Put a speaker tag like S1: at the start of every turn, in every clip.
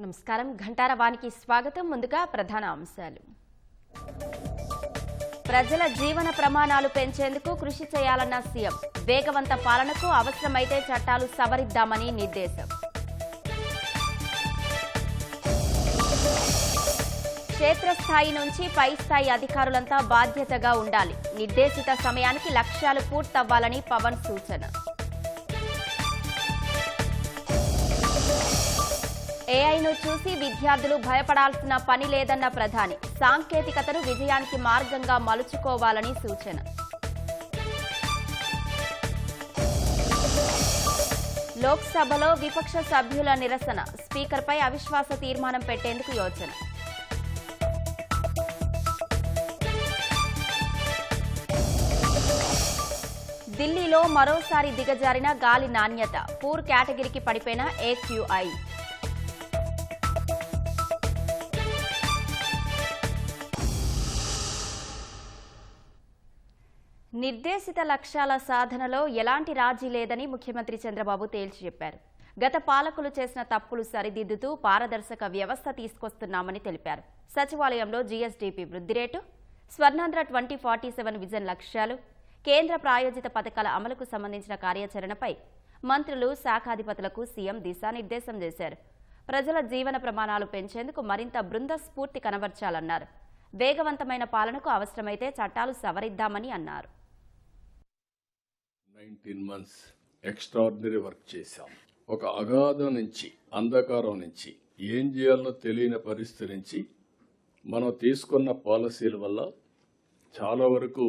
S1: నమస్కారం ఘంటారవానికి స్వాగతం. ముందుగా ప్రధాన అంశాలు. ప్రజల జీవన ప్రమాణాలు పెంచేందుకు కృషి చేయాలన్న సీఎం. వేగవంత పాలనకు అవసరమైతే చట్టాలు సవరిద్దామని నిర్దేశం. క్షేత్రస్థాయి నుంచి పై స్థాయి అధికారులంతా బాధ్యతగా ఉండాలి. నిర్దేశిత సమయానికి లక్ష్యాలు పూర్తవ్వాలని పవన్ సూచన. ఏఐను చూసి విద్యార్థులు భయపడాల్సిన పని లేదన్న ప్రధాని. సాంకేతికతను విజయానికి మార్గంగా మలుచుకోవాలని సూచన. లోక్సభలో విపక్ష సభ్యుల నిరసన. స్పీకర్పై అవిశ్వాస తీర్మానం పెట్టేందుకు యోచన. ఢిల్లీలో మరోసారి దిగజారిన గాలి నాణ్యత. పూర్ కేటగిరీకి పడిపోయిన AQI. నిర్దేశిత లక్ష్యాల సాధనలో ఎలాంటి రాజీ లేదని ముఖ్యమంత్రి చంద్రబాబు తేల్చి చెప్పారు. గత పాలకులు చేసిన తప్పులు సరిదిద్దుతూ పారదర్శక వ్యవస్థ తీసుకొస్తున్నామని తెలిపారు. సచివాలయంలో GSDP వృద్ధి రేటు, స్వర్ణాంధ్ర 2047 విజన్ లక్ష్యాలు, కేంద్ర ప్రాయోజిత పథకాల అమలుకు సంబంధించిన కార్యాచరణపై మంత్రులు, శాఖాధిపతులకు సీఎం దిశానిర్దేశం చేశారు. ప్రజల జీవన ప్రమాణాలు పెంచేందుకు మరింత బృంద స్ఫూర్తి కనబర్చాలన్నారు. వేగవంతమైన పాలనకు అవసరమైతే చట్టాలు సవరిద్దామని అన్నారు.
S2: 19 months ఎక్స్ట్రాడినరీ వర్క్ చేశాం. ఒక అగాధం నుంచి, అంధకారం నుంచి, ఏం చేయాలో తెలియని పరిస్థితి నుంచి మనం తీసుకున్న పాలసీల వల్ల చాలా వరకు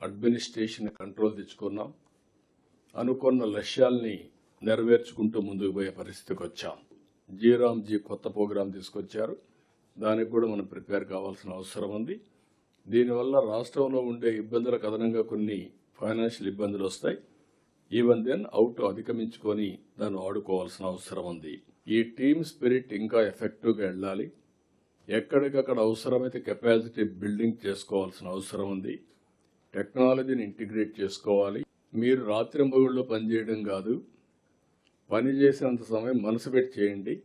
S2: అడ్మినిస్ట్రేషన్ కంట్రోల్ తెచ్చుకున్నాం. అనుకున్న లక్ష్యాల్ని నెరవేర్చుకుంటూ ముందుకు పోయే పరిస్థితికి వచ్చాం. జీరామ్జీ కొత్త ప్రోగ్రాం తీసుకొచ్చారు. దానికి కూడా మనం ప్రిపేర్ కావాల్సిన అవసరం ఉంది. దీనివల్ల రాష్ట్రంలో ఉండే ఇబ్బందులకు అదనంగా కొన్ని ఫైనాన్షియల్ ఇబ్బందులు వస్తాయి. ఈవెన్ దెన్ అవుట్ అధిగమించుకొని దాన్ని ఆడుకోవాల్సిన అవసరం ఉంది. ఈ టీమ్ స్పిరిట్ ఇంకా ఎఫెక్టివ్గా వెళ్ళాలి. ఎక్కడికక్కడ అవసరమైతే కెపాసిటీ బిల్డింగ్ చేసుకోవాల్సిన అవసరం ఉంది. టెక్నాలజీని ఇంటిగ్రేట్ చేసుకోవాలి. మీరు రాత్రింబగళ్ళు పనిచేయడం కాదు, పని చేసినంత సమయం మనసు పెట్టి చేయండి,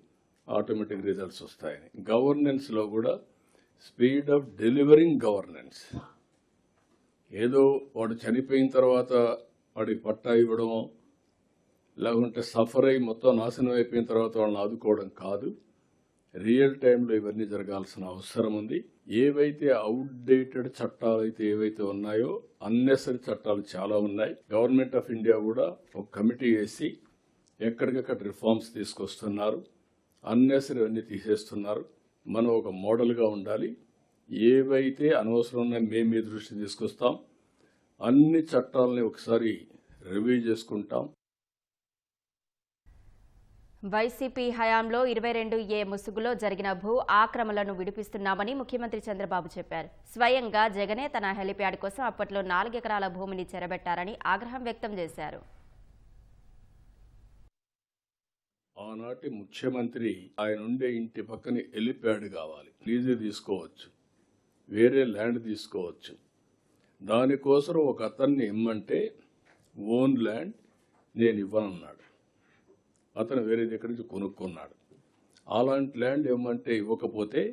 S2: ఆటోమేటిక్ రిజల్ట్స్ వస్తాయని. గవర్నెన్స్లో కూడా స్పీడ్ ఆఫ్ డెలివరింగ్ గవర్నెన్స్. ఏదో వాడు చనిపోయిన తర్వాత వాడికి పట్టా ఇవ్వడమో, లేకుంటే సఫర్ అయి మొత్తం నాశనం అయిపోయిన తర్వాత వాళ్ళని ఆదుకోవడం కాదు. రియల్ టైంలో ఇవన్నీ జరగాల్సిన అవసరం ఉంది. ఏవైతే అవుట్డేటెడ్ చట్టాలు అయితే ఏవైతే ఉన్నాయో, అన్నెసరీ చట్టాలు చాలా ఉన్నాయి. గవర్నమెంట్ ఆఫ్ ఇండియా కూడా ఒక కమిటీ వేసి ఎక్కడికక్కడ రిఫార్మ్స్ తీసుకొస్తున్నారు. అన్నెసరీ అన్నీ తీసేస్తున్నారు. మనం ఒక మోడల్గా ఉండాలి. ఏవైతే అనవసరం ఉన్నాయో మేము మీ దృష్టి తీసుకొస్తాం. అన్ని చట్టాలని ఒకసారి రివ్యూ చేసుకుంటాం.
S1: వైసీపీ హయాంలో 22A ముసుగులో జరిగిన భూ ఆక్రమణలను విడిపిస్తున్నామని ముఖ్యమంత్రి చంద్రబాబు చెప్పారు. స్వయంగా జగనే తన హెలిప్యాడ్ కోసం అప్పట్లో 4 ఎకరాల భూమిని చెరబెట్టారని ఆగ్రహం వ్యక్తం చేశారు.
S2: ఆనాటి ముఖ్యమంత్రి ఆయన ఉండే ఇంటి పక్కన హెలిప్యాడ్ కావాలి, లీజు తీసుకోవచ్చు, వేరే ల్యాండ్ తీసుకోవచ్చు. దానికోసం ఒక అతన్ని ఇమ్మంటే ఓన్ ల్యాండ్ నేను ఇవ్వనన్నాడు. అతను వేరే దగ్గర నుంచి కొనుక్కున్నాడు. అలాంటి ల్యాండ్ ఇవ్వమంటే ఇవ్వకపోతే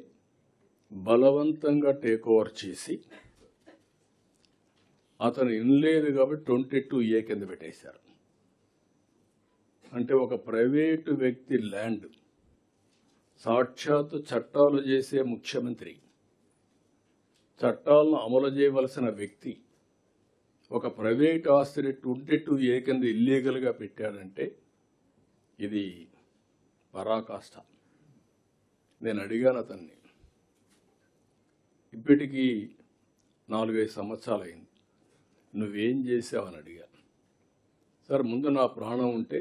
S2: బలవంతంగా టేక్ ఓవర్ చేసి అతను ఇన్లేదు కాబట్టి 22A కింద పెట్టేశారు. అంటే ఒక ప్రైవేటు వ్యక్తి ల్యాండ్, సాక్షాత్తు చట్టాలు చేసే ముఖ్యమంత్రి, చట్టాలను అమలు చేయవలసిన వ్యక్తి ఒక ప్రైవేట్ ఆస్తిని 22A కింద ఇల్లీగల్గా పెట్టాడంటే ఇది పరాకాష్ట. నేను అడిగాను అతన్ని, ఇప్పటికీ 4-5 సంవత్సరాలు అయింది, నువ్వేం చేసావని అడిగా. సార్, ముందు నా ప్రాణం ఉంటే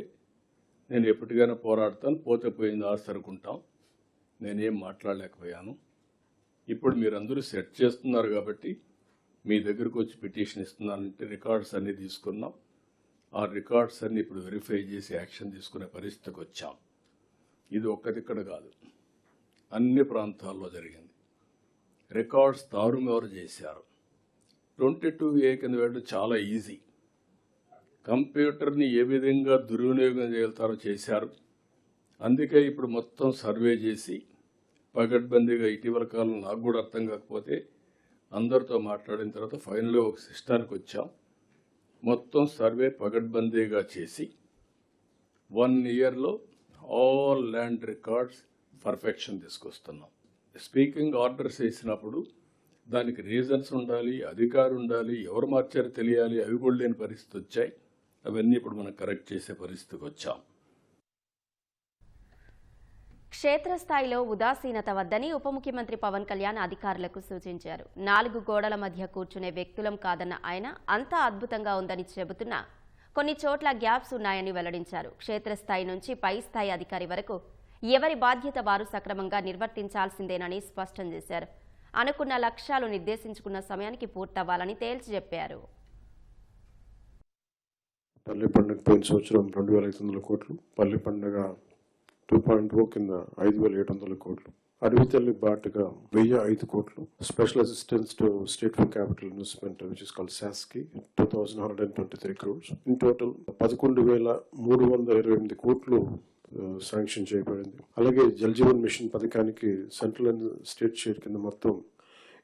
S2: నేను ఎప్పటికైనా పోరాడతాను, పోతే పోయింది ఆస్తి అనుకుంటాం. నేనేం మాట్లాడలేకపోయాను. ఇప్పుడు మీరందరూ సెట్ చేస్తున్నారు కాబట్టి మీ దగ్గరకు వచ్చి పిటిషన్ ఇస్తున్నానంటే రికార్డ్స్ అన్నీ తీసుకున్నాం. ఆ రికార్డ్స్ అన్ని ఇప్పుడు వెరిఫై చేసి యాక్షన్ తీసుకునే పరిస్థితికి వచ్చాం. ఇది ఒక్కదిక్కడ కాదు, అన్ని ప్రాంతాల్లో జరిగింది. రికార్డ్స్ తారుమారు చేశారు. 22A కింద వెళ్ళడం చాలా ఈజీ. కంప్యూటర్ని ఏ విధంగా దుర్వినియోగం చేస్తారో చేశారు. అందుకే ఇప్పుడు మొత్తం సర్వే చేసి పగడ్బందీగా ఇటీవల కాలం నాకు కూడా అర్థం కాకపోతే అందరితో మాట్లాడిన తర్వాత ఫైనల్గా ఒక సిస్టానికి వచ్చాం. మొత్తం సర్వే పగడ్బందీగా చేసి 1 ఇయర్లో ఆల్ ల్యాండ్ రికార్డ్స్ పర్ఫెక్షన్ తీసుకొస్తున్నాం. స్పీకింగ్ ఆర్డర్స్ వేసినప్పుడు దానికి రీజన్స్ ఉండాలి, అధికారం ఉండాలి, ఎవరు మార్చారో తెలియాలి. అవి కూడా లేని పరిస్థితి వచ్చాయి. అవన్నీ ఇప్పుడు మనం కరెక్ట్ చేసే పరిస్థితికి వచ్చాం.
S1: క్షేత్రస్థాయిలో ఉదాసీనత వద్దని ఉప ముఖ్యమంత్రి పవన్ కళ్యాణ్ అధికారులకు సూచించారు. 4 గోడల మధ్య కూర్చునే వ్యక్తులం కాదన్న ఆయన అంతా అద్భుతంగా ఉందని చెబుతున్నా కొన్ని చోట్ల గ్యాప్స్ ఉన్నాయని వెల్లడించారు. క్షేత్రస్థాయి నుంచి పై స్థాయి అధికారి వరకు ఎవరి బాధ్యత వారు సక్రమంగా నిర్వర్తించాల్సిందేనని స్పష్టం చేశారు. అనుకున్న లక్ష్యాలు నిర్దేశించుకున్న సమయానికి పూర్తవ్వాలని తేల్చి చెప్పారు.
S3: పల్లె పండుగ పోయిన సంవత్సరం 2,500 కోట్లు, పల్లె పండుగ 2.0 కింద 5,700 కోట్లు, అడవి తల్లి బాటుగా 1,005 కోట్లు, special assistance to state for capital investment which is called SASCI 2,123 crores. In total 11,328 కోట్లు శాంక్షన్ చేయబడింది. అలాగే జల్ జీవన్ మిషన్ పథకానికి సెంట్రల్ అండ్ స్టేట్ షేర్ కింద మొత్తం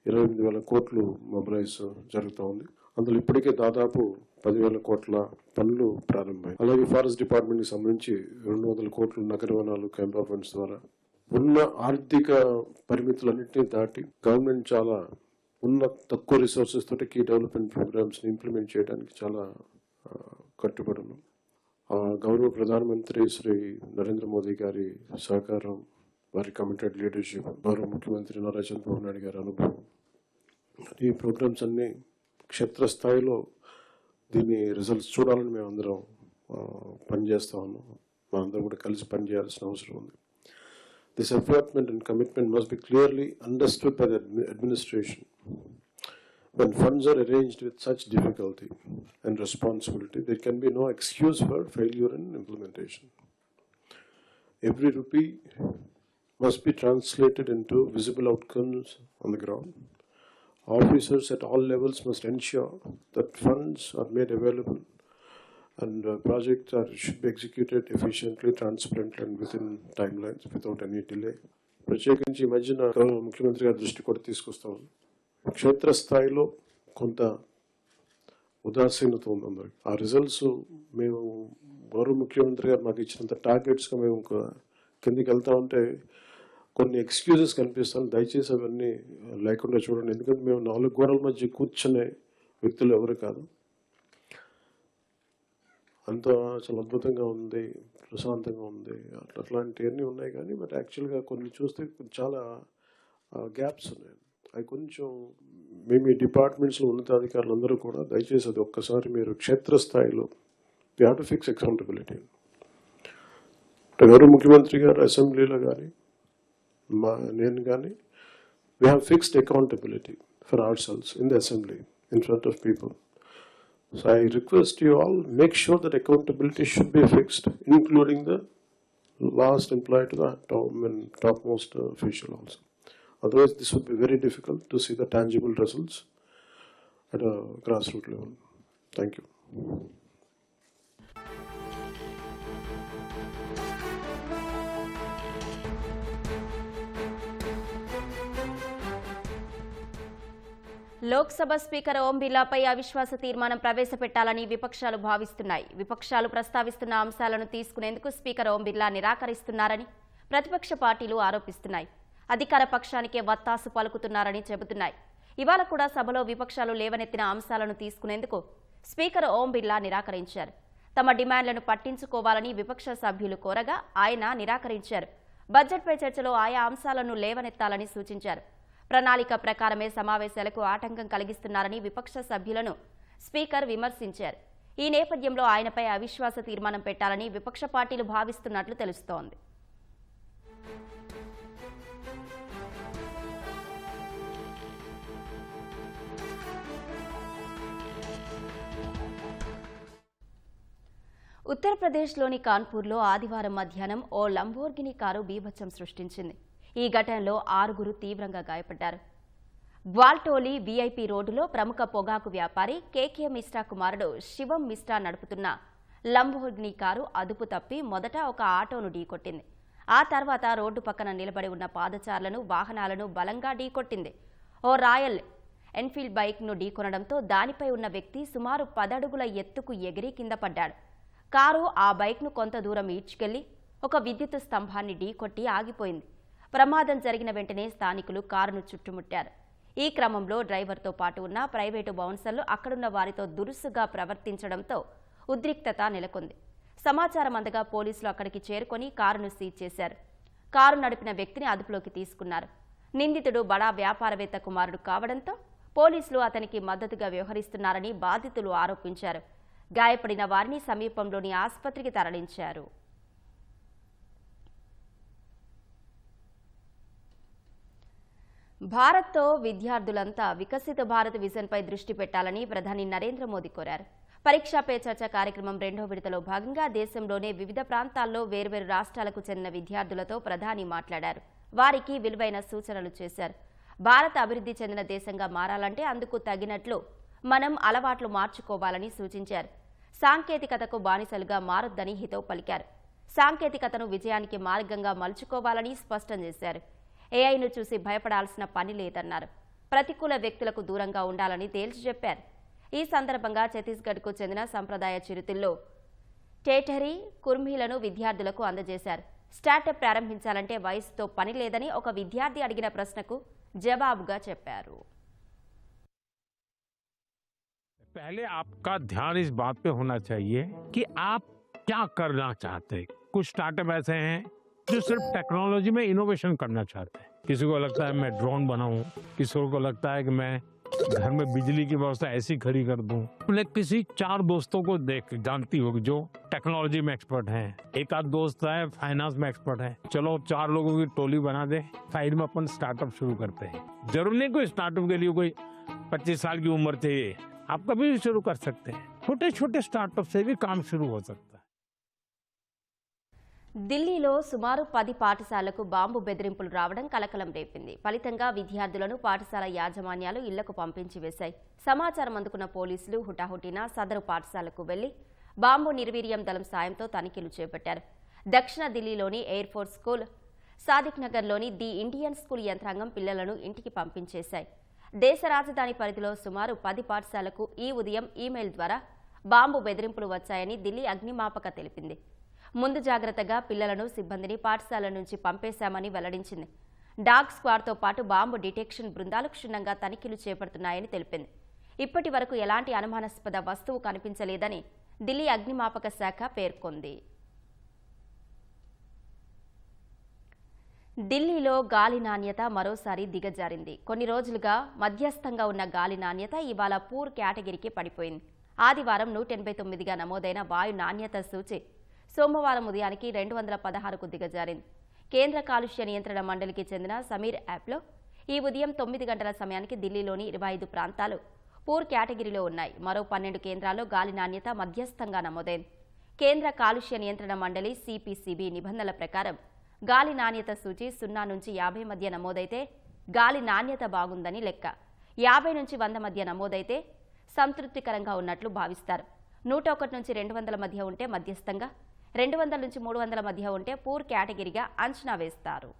S3: 28,000 కోట్లు మొబిలైజ్ జరుగుతూ ఉంది. అందులో ఇప్పటికే దాదాపు 10,000 కోట్ల పనులు ప్రారంభమయ్యాయి. అలాగే ఫారెస్ట్ డిపార్ట్మెంట్కి సంబంధించి 200 కోట్లు నగర వనాలు క్యాంపా ఫండ్స్ ద్వారా ఉన్న ఆర్థిక పరిమితులన్నింటినీ దాటి గవర్నమెంట్ చాలా తక్కువ రిసోర్సెస్ తోటి కీ డెవలప్మెంట్ ప్రోగ్రామ్స్ ని ఇంప్లిమెంట్ చేయడానికి చాలా కట్టుబడి ఉన్నాం. గౌరవ ప్రధానమంత్రి శ్రీ నరేంద్ర మోదీ గారి సహకారం, వారి కమిటెడ్ లీడర్షిప్, గౌరవ ముఖ్యమంత్రి నారా చంద్రబాబు నాయుడు గారి అనుభవం, ఈ ప్రోగ్రామ్స్ అన్ని క్షేత్రస్థాయిలో దీని రిజల్ట్స్ చూడాలని మేము అందరం పనిచేస్తా ఉన్నాం. మనందరం కూడా కలిసి పనిచేయాల్సిన అవసరం ఉంది. This effort and commitment must be clearly understood by the administration. When funds are arranged with such difficulty and responsibility, there can be no excuse for failure in implementation. Every rupee must be translated into visible outcomes on the ground. Officers at all levels must ensure that funds are made available and projects should be executed efficiently, transparently and within timelines without any delay. ప్రత్యేకించి ఈ మధ్యన ముఖ్యమంత్రి గారి దృష్టి కూడా తీసుకొస్తాం. క్షేత్రస్థాయిలో కొంత ఉదాసీనత ఉంది అందరికి. ఆ రిజల్ట్స్ మేము గౌరవ ముఖ్యమంత్రి గారు మాకు ఇచ్చినంత టార్గెట్స్గా మేము కిందికి వెళ్తా ఉంటే కొన్ని ఎక్స్క్యూజెస్ కనిపిస్తాను. దయచేసి అవన్నీ లేకుండా చూడండి. ఎందుకంటే మేము 4 గోడల మధ్య కూర్చునే వ్యక్తులు ఎవరు కాదు. అంత చాలా అద్భుతంగా ఉంది, ప్రశాంతంగా ఉంది, అట్లాంటివన్నీ ఉన్నాయి. కానీ బట్ యాక్చువల్గా కొన్ని చూస్తే చాలా గ్యాప్స్ ఉన్నాయి. అవి కొంచెం మేము ఈ డిపార్ట్మెంట్స్లో ఉన్నతాధికారులు అందరూ కూడా దయచేసి అది ఒక్కసారి మీరు క్షేత్రస్థాయిలో we have to fix accountability. గౌరవ ముఖ్యమంత్రి గారు అసెంబ్లీలో కానీ నేను కానీ we have fixed accountability for ourselves in the assembly in front of people. So I request you all, make sure that accountability should be fixed, including the last employee to the topmost official also. Otherwise, this would be very difficult to see the tangible results at a grassroots level. Thank you.
S1: Lok Sabha speaker Om బిర్లాపై అవిశ్వాస తీర్మానం ప్రవేశపెట్టాలని విపక్షాలు భావిస్తున్నాయి. విపక్షాలు ప్రస్తావిస్తున్న అంశాలను తీసుకునేందుకు speaker Om Birla నిరాకరిస్తున్నారని ప్రతిపక్ష పార్టీలు ఆరోపిస్తున్నాయి. అధికార పక్షానికే వత్తాసు పలుకుతున్నారని చెబుతున్నాయి. ఇవాళ కూడా సభలో విపక్షాలు లేవనెత్తిన అంశాలను తీసుకునేందుకు స్పీకర్ ఓం బిర్లా నిరాకరించారు. తమ డిమాండ్లను పట్టించుకోవాలని విపక్ష సభ్యులు కోరగా ఆయన నిరాకరించారు. బడ్జెట్పై చర్చలో ఆయా అంశాలను లేవనెత్తాలని సూచించారు. ప్రణాళిక ప్రకారమే సమావేశాలకు ఆటంకం కలిగిస్తున్నారని విపక్ష సభ్యులను స్పీకర్ విమర్శించారు. ఈ నేపథ్యంలో ఆయనపై అవిశ్వాస తీర్మానం పెట్టాలని విపక్ష పార్టీలు భావిస్తున్నట్లు తెలుస్తోంది. ఉత్తరప్రదేశ్లోని కాన్పూర్లో ఆదివారం మధ్యాహ్నం ఓ లంబోర్గిని కారు బీభత్సం సృష్టించింది. ఈ ఘటనలో 6 తీవ్రంగా గాయపడ్డారు. గ్వాల్టోలి వీఐపీ రోడ్డులో ప్రముఖ పొగాకు వ్యాపారి కేకే మిస్టా కుమారుడు శివం మిస్టా నడుపుతున్న లంబోర్గిని కారు అదుపు తప్పి మొదట ఒక ఆటోను ఢీకొట్టింది. ఆ తర్వాత రోడ్డు పక్కన నిలబడి ఉన్న పాదచారులను, వాహనాలను బలంగా ఢీకొట్టింది. ఓ రాయల్ ఎన్ఫీల్డ్ బైక్ను ఢీకొనడంతో దానిపై ఉన్న వ్యక్తి సుమారు 10 అడుగుల ఎత్తుకు ఎగిరి కింద పడ్డాడు. కారు ఆ బైక్ను కొంత దూరం ఈడ్చుకెళ్లి ఒక విద్యుత్ స్తంభాన్ని ఢీకొట్టి ఆగిపోయింది. ప్రమాదం జరిగిన వెంటనే స్థానికులు కారును చుట్టుముట్టారు. ఈ క్రమంలో డ్రైవర్తో పాటు ఉన్న ప్రైవేటు బౌన్సర్లు అక్కడున్న వారితో దురుసుగా ప్రవర్తించడంతో ఉద్రిక్తత నెలకొంది. సమాచారం అందగా పోలీసులు అక్కడికి చేరుకొని కారును సీజ్ చేశారు. కారు నడిపిన వ్యక్తిని అదుపులోకి తీసుకున్నారు. నిందితుడు బడా వ్యాపారవేత్త కుమారుడు కావడంతో పోలీసులు అతనికి మద్దతుగా వ్యవహరిస్తున్నారని బాధితులు ఆరోపించారు. గాయపడిన వారిని సమీపంలోని ఆసుపత్రికి తరలించారు. భారత్తో విద్యార్థులంతా వికసిత భారత్ విజన్పై దృష్టి పెట్టాలని ప్రధాని నరేంద్ర మోదీ కోరారు. పరీక్షా పే చర్చ కార్యక్రమం 2వ విడతలో భాగంగా దేశంలోనే వివిధ ప్రాంతాల్లో వేర్వేరు రాష్ట్రాలకు చెందిన విద్యార్థులతో ప్రధాని మాట్లాడారు. వారికి విలువైన సూచనలు చేశారు. భారత్ అభివృద్ధి చెందిన దేశంగా మారాలంటే అందుకు తగినట్లు మనం అలవాట్లు మార్చుకోవాలని సూచించారు. సాంకేతికతకు బానిసలుగా మారొద్దని హితవు పలికారు. సాంకేతికతను విజయానికి మార్గంగా మలుచుకోవాలని స్పష్టం చేశారు. ఏఐను చూసి భయపడాల్సిన పని లేదన్నారు. ప్రతికూల వ్యక్తులకు దూరంగా ఉండాలని తేల్చి చెప్పారు. ఈ సందర్భంగా ఛత్తీస్గఢ్కు చెందిన సంప్రదాయ చిరుతిల్లో టేటరీ కుర్మీలను విద్యార్థులకు అందజేశారు. స్టార్టప్ ప్రారంభించాలంటే వయసుతో పని లేదని ఒక విద్యార్థి అడిగిన ప్రశ్నకు జవాబుగా చెప్పారు.
S4: पहले आपका ध्यान इस बात पे होना चाहिए कि आप क्या करना चाहते हैं। कुछ स्टार्टअप ऐसे हैं जो सिर्फ टेक्नोलॉजी में इनोवेशन करना चाहते हैं। किसी को लगता है मैं ड्रोन बनाऊं, किसी को लगता है कि मैं घर में बिजली की व्यवस्था ऐसी खड़ी कर दूं। मैंने किसी 4 दोस्तों को जानती होगी जो टेक्नोलॉजी में एक्सपर्ट हैं। एक आध दोस्त है फाइनेंस में एक्सपर्ट है। चलो 4 लोगों की टोली बना दे, साइड में अपन स्टार्टअप शुरू करते हैं। जरूर नहीं कोई स्टार्टअप के लिए कोई 25 साल की उम्र चाहिए, आप कभी भी शुरू कर सकते हैं। छोटे छोटे स्टार्टअप से भी काम शुरू हो सकता है।
S1: ఢిల్లీలో సుమారు 10 పాఠశాలలకు బాంబు బెదిరింపులు రావడం కలకలం రేపింది. ఫలితంగా విద్యార్థులను పాఠశాల యాజమాన్యాలు ఇళ్లకు పంపించి వేశాయి. సమాచారం అందుకున్న పోలీసులు హుటాహుటిన సదరు పాఠశాలకు వెళ్లి బాంబు నిర్వీర్యం దళం సాయంతో తనిఖీలు చేపట్టారు. దక్షిణ ఢిల్లీలోని ఎయిర్ ఫోర్స్ స్కూల్, సాదిక్ నగర్లోని ది ఇండియన్ స్కూల్ యంత్రాంగం పిల్లలను ఇంటికి పంపించేశాయి. దేశ రాజధాని పరిధిలో సుమారు 10 పాఠశాలకు ఈ ఉదయం ఈమెయిల్ ద్వారా బాంబు బెదిరింపులు వచ్చాయని ఢిల్లీ అగ్నిమాపక తెలిపింది. ముందు జాగ్రత్తగా పిల్లలను, సిబ్బందిని పాఠశాల నుంచి పంపేశామని వెల్లడించింది. డాగ్ స్క్వాడ్తో పాటు బాంబు డిటెక్షన్ బృందాలు క్షుణ్ణంగా తనిఖీలు చేపడుతున్నాయని తెలిపింది. ఇప్పటి వరకు ఎలాంటి అనుమానాస్పద వస్తువు కనిపించలేదని ఢిల్లీ అగ్నిమాపక శాఖ పేర్కొంది. ఢిల్లీలో గాలి నాణ్యత మరోసారి దిగజారింది. కొన్ని రోజులుగా మధ్యస్థంగా ఉన్న గాలి నాణ్యత ఇవాళ పూర్ కేటగిరీకి పడిపోయింది. ఆదివారం 189గా నమోదైన వాయు నాణ్యత సూచి సోమవారం ఉదయానికి 216కు దిగజారింది. కేంద్ర కాలుష్య నియంత్రణ మండలికి చెందిన సమీర్ యాప్లో ఈ ఉదయం 9 గంటల సమయానికి ఢిల్లీలోని 25 ప్రాంతాలు పూర్ కేటగిరీలో ఉన్నాయి. మరో 12 కేంద్రాల్లో గాలి నాణ్యత మధ్యస్థంగా నమోదైంది. కేంద్ర కాలుష్య నియంత్రణ మండలి సిపిసిబి నిబంధనల ప్రకారం గాలి నాణ్యత సూచి 0 నుంచి 50 మధ్య నమోదైతే గాలి నాణ్యత బాగుందని లెక్క. 50 నుంచి 100 మధ్య నమోదైతే సంతృప్తికరంగా ఉన్నట్లు భావిస్తారు. 101 నుంచి 200 మధ్య ఉంటే మధ్యస్థంగా, 200 నుంచి 300 మధ్య ఉంటే పూర్ కేటగిరీగా అంచనా వేస్తారు.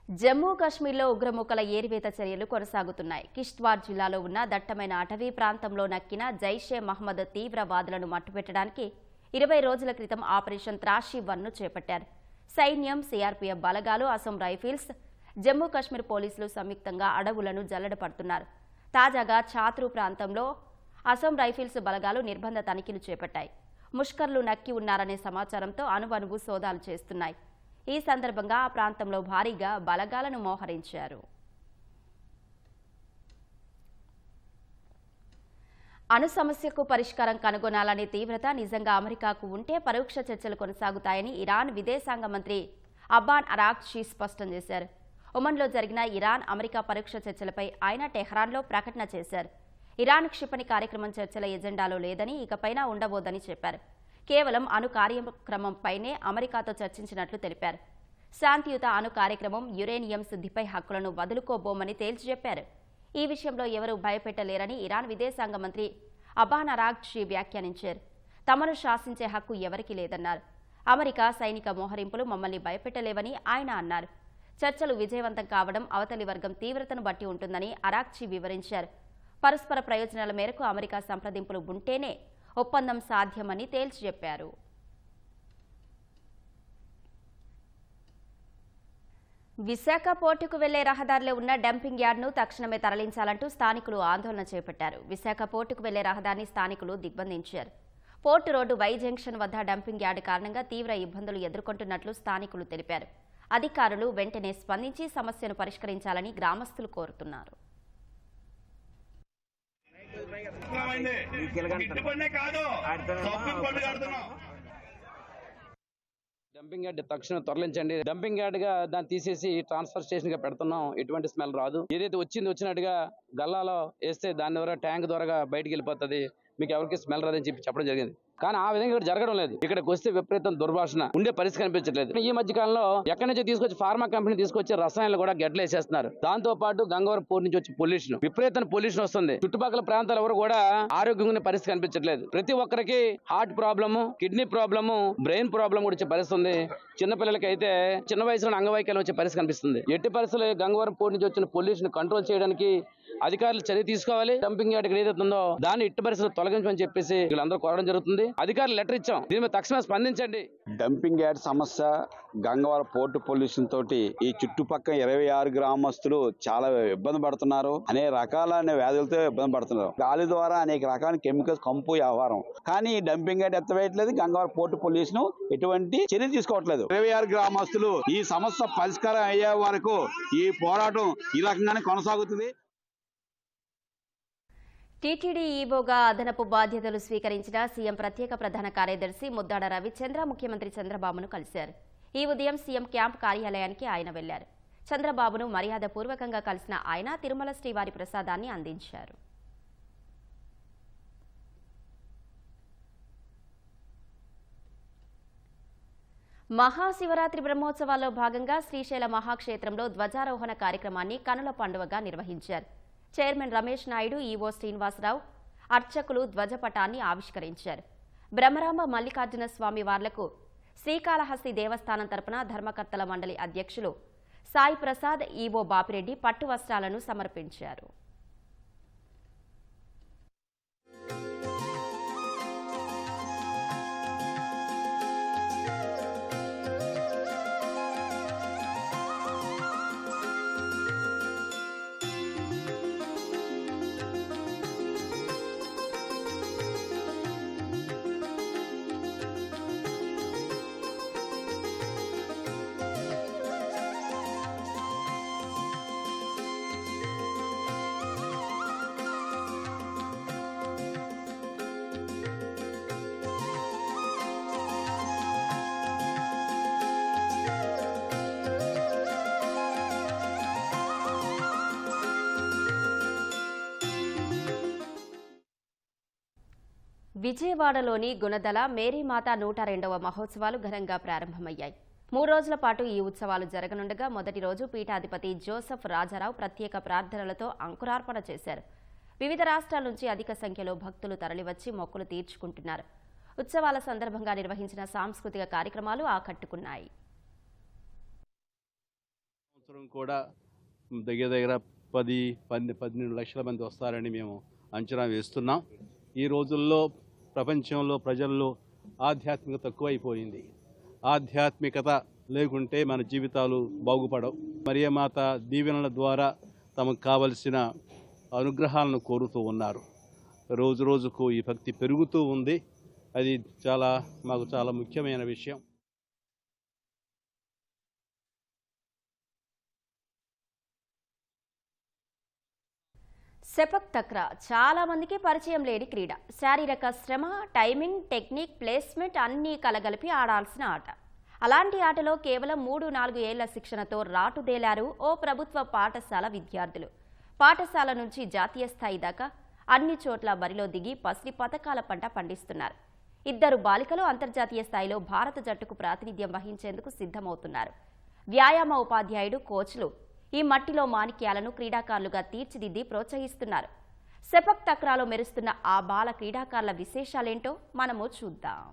S1: జమ్మూ కాశ్మీర్లో ఉగ్రమూకల ఏరివేత చర్యలు కొనసాగుతున్నాయి. కిష్ట్వార్ జిల్లాలో ఉన్న దట్టమైన అటవీ ప్రాంతంలో నక్కిన జైషే మహ్మద్ తీవ్రవాదులను మట్టుపెట్టడానికి 20 రోజుల క్రితం ఆపరేషన్ త్రాషి-1ను చేపట్టారు. సైన్యం, సిఆర్పీఎఫ్ బలగాలు, అసోం రైఫిల్స్, జమ్మూ కాశ్మీర్ పోలీసులు సంయుక్తంగా అడవులను జల్లెడపడుతున్నారు. తాజాగా ఛాత్రు ప్రాంతంలో అసోం రైఫిల్స్ బలగాలు నిర్బంధ తనిఖీలు చేపట్టాయి. ముష్కర్లు నక్కి ఉన్నారనే సమాచారంతో అణువణువు సోదాలు చేస్తున్నాయి. ఈ సందర్భంగా ఆ ప్రాంతంలో భారీగా బలగాలను మోహరించారు. అణు సమస్యకు పరిష్కారం కనుగొనాలనే తీవ్రత నిజంగా అమెరికాకు ఉంటే పరోక్ష చర్చలు కొనసాగుతాయని ఇరాన్ విదేశాంగ మంత్రి అబ్బాన్ అరాగ్చి స్పష్టం చేశారు. ఒమన్లో జరిగిన ఇరాన్ అమెరికా పరోక్ష చర్చలపై ఆయన టెహ్రాన్లో ప్రకటన చేశారు. ఇరాన్ క్షిపణి కార్యక్రమం చర్చల ఎజెండాలో లేదని, ఇకపైనా ఉండబోదని చెప్పారు. కేవలం అణు కార్యక్రమంపైనే అమెరికాతో చర్చించినట్లు తెలిపారు. శాంతియుత అణు కార్యక్రమం, యురేనియం శుద్ధిపై హక్కులను వదులుకోబోమని తేల్చి చెప్పారు. ఈ విషయంలో ఎవరూ భయపెట్టలేరని ఇరాన్ విదేశాంగ మంత్రి అబ్బాన్ అరాగ్చి వ్యాఖ్యానించారు. తమను శాసించే హక్కు ఎవరికీ లేదన్నారు. అమెరికా సైనిక మోహరింపులు మమ్మల్ని భయపెట్టలేవని ఆయన అన్నారు. చర్చలు విజయవంతం కావడం అవతలి వర్గం తీవ్రతను బట్టి ఉంటుందని అరాక్చి వివరించారు. పరస్పర ప్రయోజనాల మేరకు అమెరికా సంప్రదింపులు ఉంటేనే ఒప్పందం సాధ్యమని తేల్చి చెప్పారు. విశాఖ పోర్టుకు వెళ్లే రహదారిలో ఉన్న డంపింగ్ యార్డ్ను తక్షణమే తరలించాలంటూ స్థానికులు ఆందోళన చేపట్టారు. విశాఖ పోర్టుకు వెళ్లే రహదారిని స్థానికులు దిగ్బంధించారు. పోర్టు రోడ్డు వై జంక్షన్ వద్ద డంపింగ్ యార్డ్ కారణంగా తీవ్ర ఇబ్బందులు ఎదుర్కొంటున్నట్లు స్థానికులు తెలిపారు. అధికారులు వెంటనే స్పందించి సమస్యను పరిష్కరించాలని గ్రామస్తులు కోరుతున్నారు.
S5: డంపింగ్ యార్డ్ తక్షణం తరలించండి. డంపింగ్ యార్డ్ గా దాన్ని తీసేసి ట్రాన్స్ఫర్ స్టేషన్ గా పెడుతున్నాం. ఎటువంటి స్మెల్ రాదు. ఏదైతే వచ్చినట్టుగా గల్లాలో వేస్తే దాని ద్వారా ట్యాంక్ ద్వారా బయటికి వెళ్ళిపోతుంది. మీకు ఎవరికి స్మెల్ రాదని చెప్పడం జరిగింది. కానీ ఆ విధంగా ఇక్కడ జరగడం లేదు. ఇక్కడికి వస్తే విపరీతం దుర్భాషణ ఉండే పరిస్థితి కనిపించట్లేదు. ఈ మధ్య కాలంలో ఎక్కడి నుంచి తీసుకొచ్చి ఫార్మా కంపెనీ తీసుకొచ్చి రసాయనాలు కూడా గడ్డలు వేసేస్తున్నారు. దాంతో పాటు గంగవరం పోర్టు నుంచి వచ్చి పొల్యూషన్, విపరీతం పొల్యూషన్ వస్తుంది. చుట్టుపక్కల ప్రాంతాలు ఎవరు కూడా ఆరోగ్యంగా పరిస్థితి కనిపించట్లేదు. ప్రతి ఒక్కరికి heart problem, kidney problem, brain problem కూడా వచ్చే పరిస్థితి ఉంది. చిన్నపిల్లలకి అయితే చిన్న వయసులో అంగవైకల్యం వచ్చే పరిస్థితి కనిపిస్తుంది. ఎట్టి పరిస్థితుల్లో గంగవరం పోర్టు నుంచి వచ్చిన పొల్యూషన్ కంట్రోల్ చేయడానికి అధికారులు చర్య తీసుకోవాలి. డంపింగ్ యార్డ్ ఏదైతే ఉందో దాన్ని ఎట్టి పరిస్థితుల్లో తొలగించమని చెప్పేసి వీళ్ళందరూ కోరడం జరుగుతుంది. అధికారులు లెటర్ ఇచ్చాం. దీని మీద తక్షణమే స్పందించండి.
S6: డంపింగ్ యార్డ్ సమస్య, గంగవరం పోర్టు పొల్యూషన్ తోటి ఈ చుట్టుపక్కల 26 గ్రామస్తులు చాలా ఇబ్బంది పడుతున్నారు. అనేక రకాలైన వ్యాధులతో ఇబ్బంది పడుతున్నారు. గాలి ద్వారా అనేక రకాల కెమికల్స్ కంపు వ్యవహారం. కానీ డంపింగ్ యార్డ్ ఎత్తవేయట్లేదు. గంగవరం పోర్టు పొల్యూషన్ ఎటువంటి చర్యలు తీసుకోవట్లేదు. 26 గ్రామస్తులు ఈ సమస్య పరిష్కారం అయ్యే వరకు ఈ పోరాటం ఈ రకంగానే కొనసాగుతుంది.
S1: టీటీడీ ఈవోగా అదనపు బాధ్యతలు స్వీకరించిన సీఎం ప్రత్యేక ప్రధాన కార్యదర్శి ముద్దాడ రవిచంద్ర ముఖ్యమంత్రి చంద్రబాబును కలిశారు. ఈ ఉదయం సీఎం క్యాంప్ కార్యాలయానికి ఆయన వెళ్లారు. చంద్రబాబును మర్యాదపూర్వకంగా కలిసిన ఆయన తిరుమల శ్రీవారి ప్రసాదాన్ని అందించారు. మహాశివరాత్రి బ్రహ్మోత్సవాల్లో భాగంగా శ్రీశైల మహాక్షేత్రంలో ధ్వజారోహణ కార్యక్రమాన్ని కనుల పండువగా నిర్వహించారు. చైర్మన్ రమేష్ నాయుడు, ఈవో శ్రీనివాసరావు, అర్చకులు ధ్వజపటాన్ని ఆవిష్కరించారు. బ్రహ్మరాంబ మల్లికార్జున స్వామి వార్లకు శ్రీకాళహస్తి దేవస్థానం తరపున ధర్మకర్తల మండలి అధ్యక్షులు సాయి ప్రసాద్, ఈవో బాపిరెడ్డి పట్టు వస్త్రాలను సమర్పించారు. విజయవాడలోని గుణదల మేరీమాత 102వ మహోత్సవాలు ఘనంగా ప్రారంభమయ్యాయి. 3 రోజుల పాటు ఈ ఉత్సవాలు జరగనుండగా మొదటి రోజు పీఠాధిపతి జోసెఫ్ రాజారావు ప్రత్యేక ప్రార్థనలతో అంకురార్పణ చేశారు. వివిధ రాష్ట్రాల నుంచి అధిక సంఖ్యలో భక్తులు తరలివచ్చి మొక్కులు తీర్చుకుంటున్నారు. ఉత్సవాల సందర్భంగా నిర్వహించిన సాంస్కృతిక కార్యక్రమాలు ఆకట్టుకున్నాయి.
S7: కూడా దగ్గర 10-12 లక్షల మంది వస్తారని మేము అంచనా వేస్తున్నాం. ఈ రోజుల్లో ప్రపంచంలో ప్రజల్లో ఆధ్యాత్మికత తక్కువైపోయింది. ఆధ్యాత్మికత లేకుంటే మన జీవితాలు బాగుపడవు. మరియమాత దీవెనల ద్వారా తమకు కావలసిన అనుగ్రహాలను కోరుతూ ఉన్నారు. రోజు రోజుకు ఈ భక్తి పెరుగుతూ ఉంది. అది మాకు చాలా ముఖ్యమైన విషయం.
S1: సెపక్ తక్రా చాలా మందికి పరిచయం లేని క్రీడ. శారీరక శ్రమ, టైమింగ్, టెక్నిక్, ప్లేస్మెంట్ అన్నీ కలగలిపి ఆడాల్సిన ఆట. అలాంటి ఆటలో కేవలం 3-4 ఏళ్ల శిక్షణతో రాటుదేలారు ఓ ప్రభుత్వ పాఠశాల విద్యార్థులు. పాఠశాల నుంచి జాతీయ స్థాయి దాకా అన్ని చోట్ల బరిలో దిగి పసిడి పతకాల పంట పండిస్తున్నారు. 2 బాలికలు అంతర్జాతీయ స్థాయిలో భారత జట్టుకు ప్రాతినిధ్యం వహించేందుకు సిద్ధమవుతున్నారు. వ్యాయామ ఉపాధ్యాయుడు, కోచ్లు ఈ మట్టిలో మాణిక్యాలను క్రీడాకారులుగా తీర్చిదిద్ది ప్రోత్సహిస్తున్నారు. సెపక్ తక్రాలో మెరుస్తున్న ఆ బాల క్రీడాకారుల విశేషాలేంటో మనము చూద్దాం.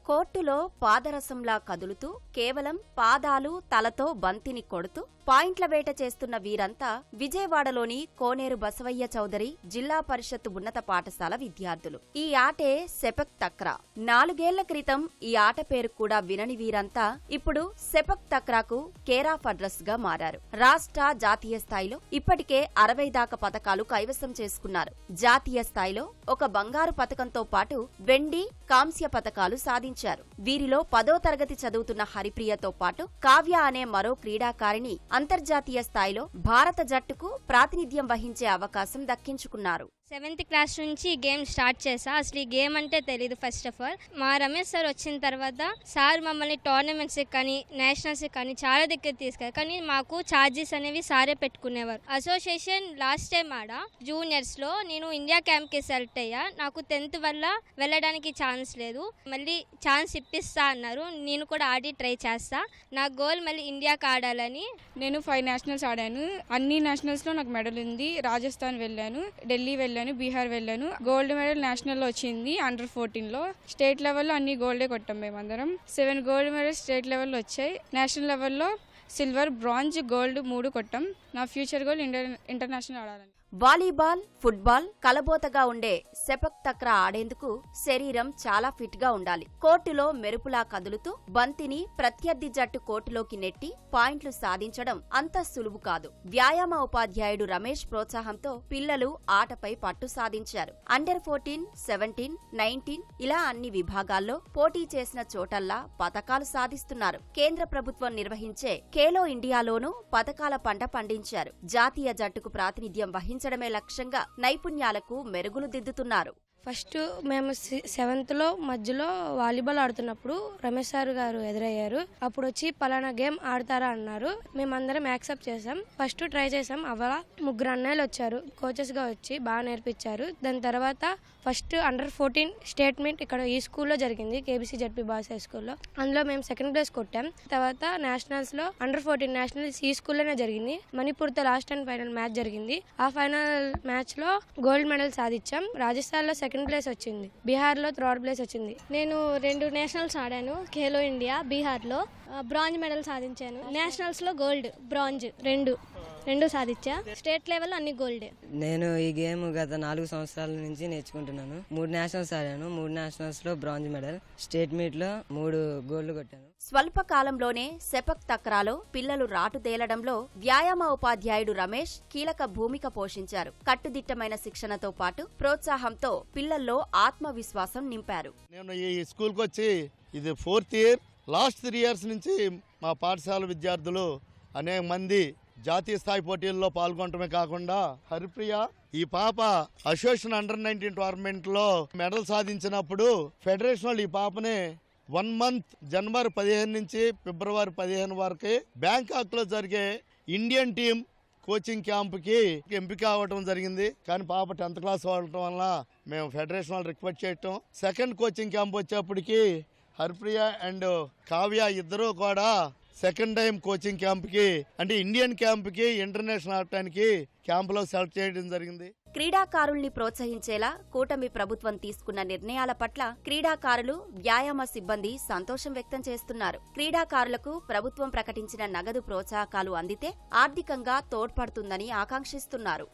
S1: కోర్టులో పాదరసంలా కదులుతూ కేవలం పాదాలు తలతో బంతిని కొడుతూ పాయింట్ల వేట చేస్తున్న వీరంతా విజయవాడలోని కోనేరు బసవయ్య చౌదరి జిల్లా పరిషత్ ఉన్నత పాఠశాల విద్యార్థులు. ఈ ఆటే సెపక్ తక్రా. 4 ఏళ్ల క్రితం ఈ ఆట పేరు కూడా వినని వీరంతా ఇప్పుడు సెపక్ తక్రాకు కేర్ ఆఫ్ అడ్రస్ గా మారారు. రాష్ట్ర, జాతీయ స్థాయిలో ఇప్పటికే 60 దాకా పతకాలు కైవసం చేసుకున్నారు. జాతీయ స్థాయిలో ఒక బంగారు పతకంతో పాటు వెండి, కాంస్య పతకాలు సాధించారు. వీరిలో 10వ తరగతి చదువుతున్న హరిప్రియతో పాటు కావ్య అనే మరో క్రీడాకారిణి అంతర్జాతీయ స్థాయిలో భారత జట్టుకు ప్రాతినిధ్యం వహించే అవకాశం దక్కించుకున్నారు.
S8: 7th క్లాస్ నుంచి ఈ గేమ్ స్టార్ట్ చేసా. అసలు ఈ గేమ్ అంటే తెలియదు. ఫస్ట్ ఆఫ్ ఆల్ మా రమేష్ సార్ వచ్చిన తర్వాత సార్ మమ్మల్ని టోర్నమెంట్స్కి కానీ నేషనల్స్కి కానీ చాలా దగ్గర తీసుకెళ్ళారు. కానీ మాకు ఛార్జెస్ అనేవి సారే పెట్టుకునేవారు. అసోసియేషన్ లాస్ట్ టైం ఆడ జూనియర్స్లో నేను ఇండియా క్యాంప్కి సెలెక్ట్ అయ్యా. నాకు 10th వల్ల వెళ్ళడానికి ఛాన్స్ లేదు. మళ్ళీ ఛాన్స్ ఇప్పిస్తా అన్నారు. నేను కూడా ఆడి ట్రై చేస్తా. నా గోల్ మళ్ళీ ఇండియాకి ఆడాలని.
S9: నేను 5 నేషనల్స్ ఆడాను. అన్ని నేషనల్స్లో నాకు మెడల్ ఉంది. రాజస్థాన్ వెళ్ళాను, ఢిల్లీ వెళ్ళాను, బీహార్ వెళ్ళాను. గోల్డ్ మెడల్ నేషనల్ లో వచ్చింది అండర్ 14లో. స్టేట్ లెవెల్లో అన్ని గోల్డే కొట్టాం మేమందరం. 7 గోల్డ్ మెడల్స్ స్టేట్ లెవెల్లో వచ్చాయి. నేషనల్ లెవెల్లో సిల్వర్, బ్రాంజ్, గోల్డ్ 3 కొట్టాం. నా ఫ్యూచర్ గోల్ ఇంటర్నేషనల్ ఆడాలని.
S1: వాలీబాల్, ఫుట్బాల్ కలబోతగా ఉండే సెపక్ తక్రా ఆడేందుకు శరీరం చాలా ఫిట్ గా ఉండాలి. కోర్టులో మెరుపులా కదులుతూ బంతిని ప్రత్యర్థి జట్టు కోర్టులోకి నెట్టి పాయింట్లు సాధించడం అంత సులువు కాదు. వ్యాయామ ఉపాధ్యాయుడు రమేష్ ప్రోత్సాహంతో పిల్లలు ఆటపై పట్టు సాధించారు. అండర్ 14, 17, 19 ఇలా అన్ని విభాగాల్లో పోటీ చేసిన చోటల్లా పతకాలు సాధిస్తున్నారు. కేంద్ర ప్రభుత్వం నిర్వహించే ఖేలో ఇండియాలోనూ పతకాల పంట పండించారు. జాతీయ జట్టుకు ప్రాతినిధ్యం వహించడమే లక్ష్యంగా నైపుణ్యాలకు మెరుగులు దిద్దుతున్నారు.
S10: ఫస్ట్ మేము 7th మధ్యలో వాలీబాల్ ఆడుతున్నప్పుడు రమేష్ సార్ గారు ఎదురయ్యారు. అప్పుడు వచ్చి పలానా గేమ్ ఆడతారా అన్నారు. మేమందరం యాక్సెప్ట్ చేసాం. ఫస్ట్ ట్రై చేసాం. అవ్వాల 3 అన్నయ్యలు వచ్చారు కోచెస్ గా వచ్చి బాగా నేర్పించారు. దాని తర్వాత ఫస్ట్ అండర్ 14 స్టేట్ మీట్ ఇక్కడ ఈ స్కూల్లో జరిగింది, కేబీసీ జడ్పీ బాయ్స్ హై స్కూల్లో. అందులో మేము 2nd ప్లేస్ కొట్టాం. తర్వాత నేషనల్స్ లో అండర్ 14 నేషనల్స్ ఈ స్కూల్లోనే జరిగింది. మణిపూర్తో లాస్ట్ అండ్ ఫైనల్ మ్యాచ్ జరిగింది. ఆ ఫైనల్ మ్యాచ్ లో గోల్డ్ మెడల్ సాధించాం. రాజస్థాన్ లో 2nd ప్లేస్ వచ్చింది. బీహార్ లో 3rd ప్లేస్ వచ్చింది.
S8: నేను 2 నేషనల్స్ ఆడాను. ఖేలో ఇండియా బీహార్ లో బ్రాంజ్ మెడల్ సాధించాను. నేషనల్స్ లో గోల్డ్, బ్రాంజ్ రెండు సాధించా. స్టేట్ లెవెల్ అన్ని గోల్డ్.
S11: నేను ఈ గేమ్ గత 4 సంవత్సరాల నుంచి నేర్చుకుంటున్నాను. 3 నేషనల్స్ ఆడాను. 3 నేషనల్స్ లో బ్రాంజ్ మెడల్, స్టేట్ మీట్ లో 3 గోల్డ్ కొట్టాను.
S1: స్వల్ప కాలంలోనే సెపక్ తక్రాలో పిల్లలు రాటు తేలడంలో వ్యాయామ ఉపాధ్యాయుడు రమేష్ కీలక భూమిక పోషించారు. కట్టుదిట్టమైన శిక్షణతో పాటు ప్రోత్సాహంతో పిల్లల్లో ఆత్మవిశ్వాసం నింపారు.
S12: నేను ఈ స్కూల్కి వచ్చి ఇది 4th ఇయర్. లాస్ట్ 3 years నుంచి మా పాఠశాల విద్యార్థులు అనేక మంది జాతీయ స్థాయి పోటీల్లో పాల్గొనటమే కాకుండా హరిప్రియ ఈ పాప అసోసియేషన్ అండర్ 19 టోర్నమెంట్ లో మెడల్ సాధించినప్పుడు ఫెడరేషన్ వాళ్ళు ఈ పాపని 1 month జనవరి 15 నుంచి ఫిబ్రవరి 15 వరకు బ్యాంకాక్ లో జరిగే ఇండియన్ టీమ్ కోచింగ్ క్యాంప్కి ఎంపిక అవ్వటం జరిగింది. కానీ పాప 10th క్లాస్ అవ్వటం వల్ల మేము ఫెడరేషన్ వాళ్ళు రిక్వెస్ట్ చేయటం. 2nd కోచింగ్ క్యాంప్ వచ్చేప్పటికి హరిప్రియ అండ్ కావ్య ఇద్దరు కూడా 2nd టైం కోచింగ్ క్యాంప్కి అంటే ఇండియన్ క్యాంప్కి ఇంటర్నేషనల్ ఆడటానికి క్యాంపులో సెలెక్ట్ చేయడం జరిగింది.
S1: క్రీడాకారుల్ని ప్రోత్సహించేలా కూటమి ప్రభుత్వం తీసుకున్న నిర్ణయాల పట్ల క్రీడాకారులు, వ్యాయామ సిబ్బంది సంతోషం వ్యక్తం చేస్తున్నారు. క్రీడాకారులకు ప్రభుత్వం ప్రకటించిన నగదు ప్రోత్సాహకాలు అందితే ఆర్థికంగా తోడ్పడుతుందని ఆకాంక్షిస్తున్నారు.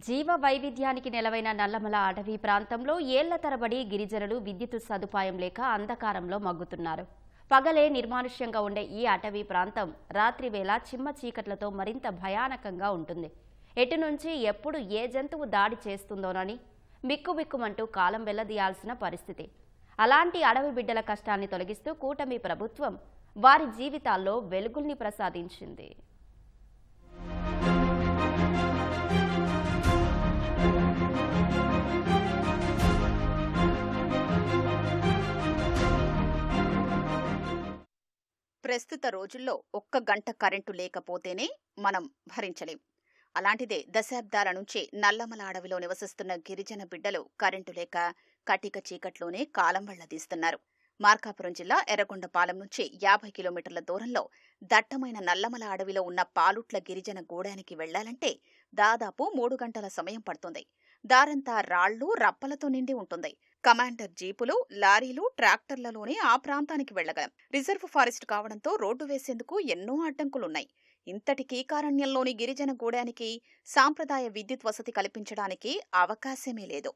S1: జీవ వైవిధ్యానికి నెలవైన నల్లమల అటవీ ప్రాంతంలో ఏళ్ల తరబడి గిరిజనులు విద్యుత్ సదుపాయం లేక అంధకారంలో మగ్గుతున్నారు. పగలే నిర్మానుష్యంగా ఉండే ఈ అటవీ ప్రాంతం రాత్రివేళ చిమ్మ చీకట్లతో మరింత భయానకంగా ఉంటుంది. ఎటు నుంచి ఎప్పుడు ఏ జంతువు దాడి చేస్తుందోనని బిక్కుబిక్కుమంటూ కాలం వెళ్లదీయాల్సిన పరిస్థితి. అలాంటి అడవి బిడ్డల కష్టాన్ని తొలగిస్తూ కూటమి ప్రభుత్వం వారి జీవితాల్లో వెలుగుల్ని ప్రసాదించింది.
S13: ప్రస్తుత రోజుల్లో 1 గంట కరెంటు లేకపోతేనే మనం భరించలేం. అలాంటిదే దశాబ్దాల నుంచి నల్లమల అడవిలో నివసిస్తున్న గిరిజన బిడ్డలు కరెంటు లేక కటిక చీకట్లోనే కాలం వెళ్లదీస్తున్నారు. మార్కాపురం జిల్లా ఎర్రగొండపాలెం నుంచి 50 కిలోమీటర్ల దూరంలో దట్టమైన నల్లమల అడవిలో ఉన్న పాలుట్ల గిరిజన గూడానికి వెళ్లాలంటే దాదాపు 3 గంటల సమయం పడుతుంది. దారంతా రాళ్లు, రప్పలతో నిండి ఉంటుంది. కమాండర్ జీపులు, లారీలు, ట్రాక్టర్లలోనే ఆ ప్రాంతానికి వెళ్లగలం. రిజర్వ్ ఫారెస్ట్ కావడంతో రోడ్డు వేసేందుకు ఎన్నో అడ్డంకులున్నాయి. ఇంతటి కీకారణ్యంలోని గిరిజన గూడానికి సాంప్రదాయ విద్యుత్ వసతి కల్పించడానికి అవకాశమే లేదు.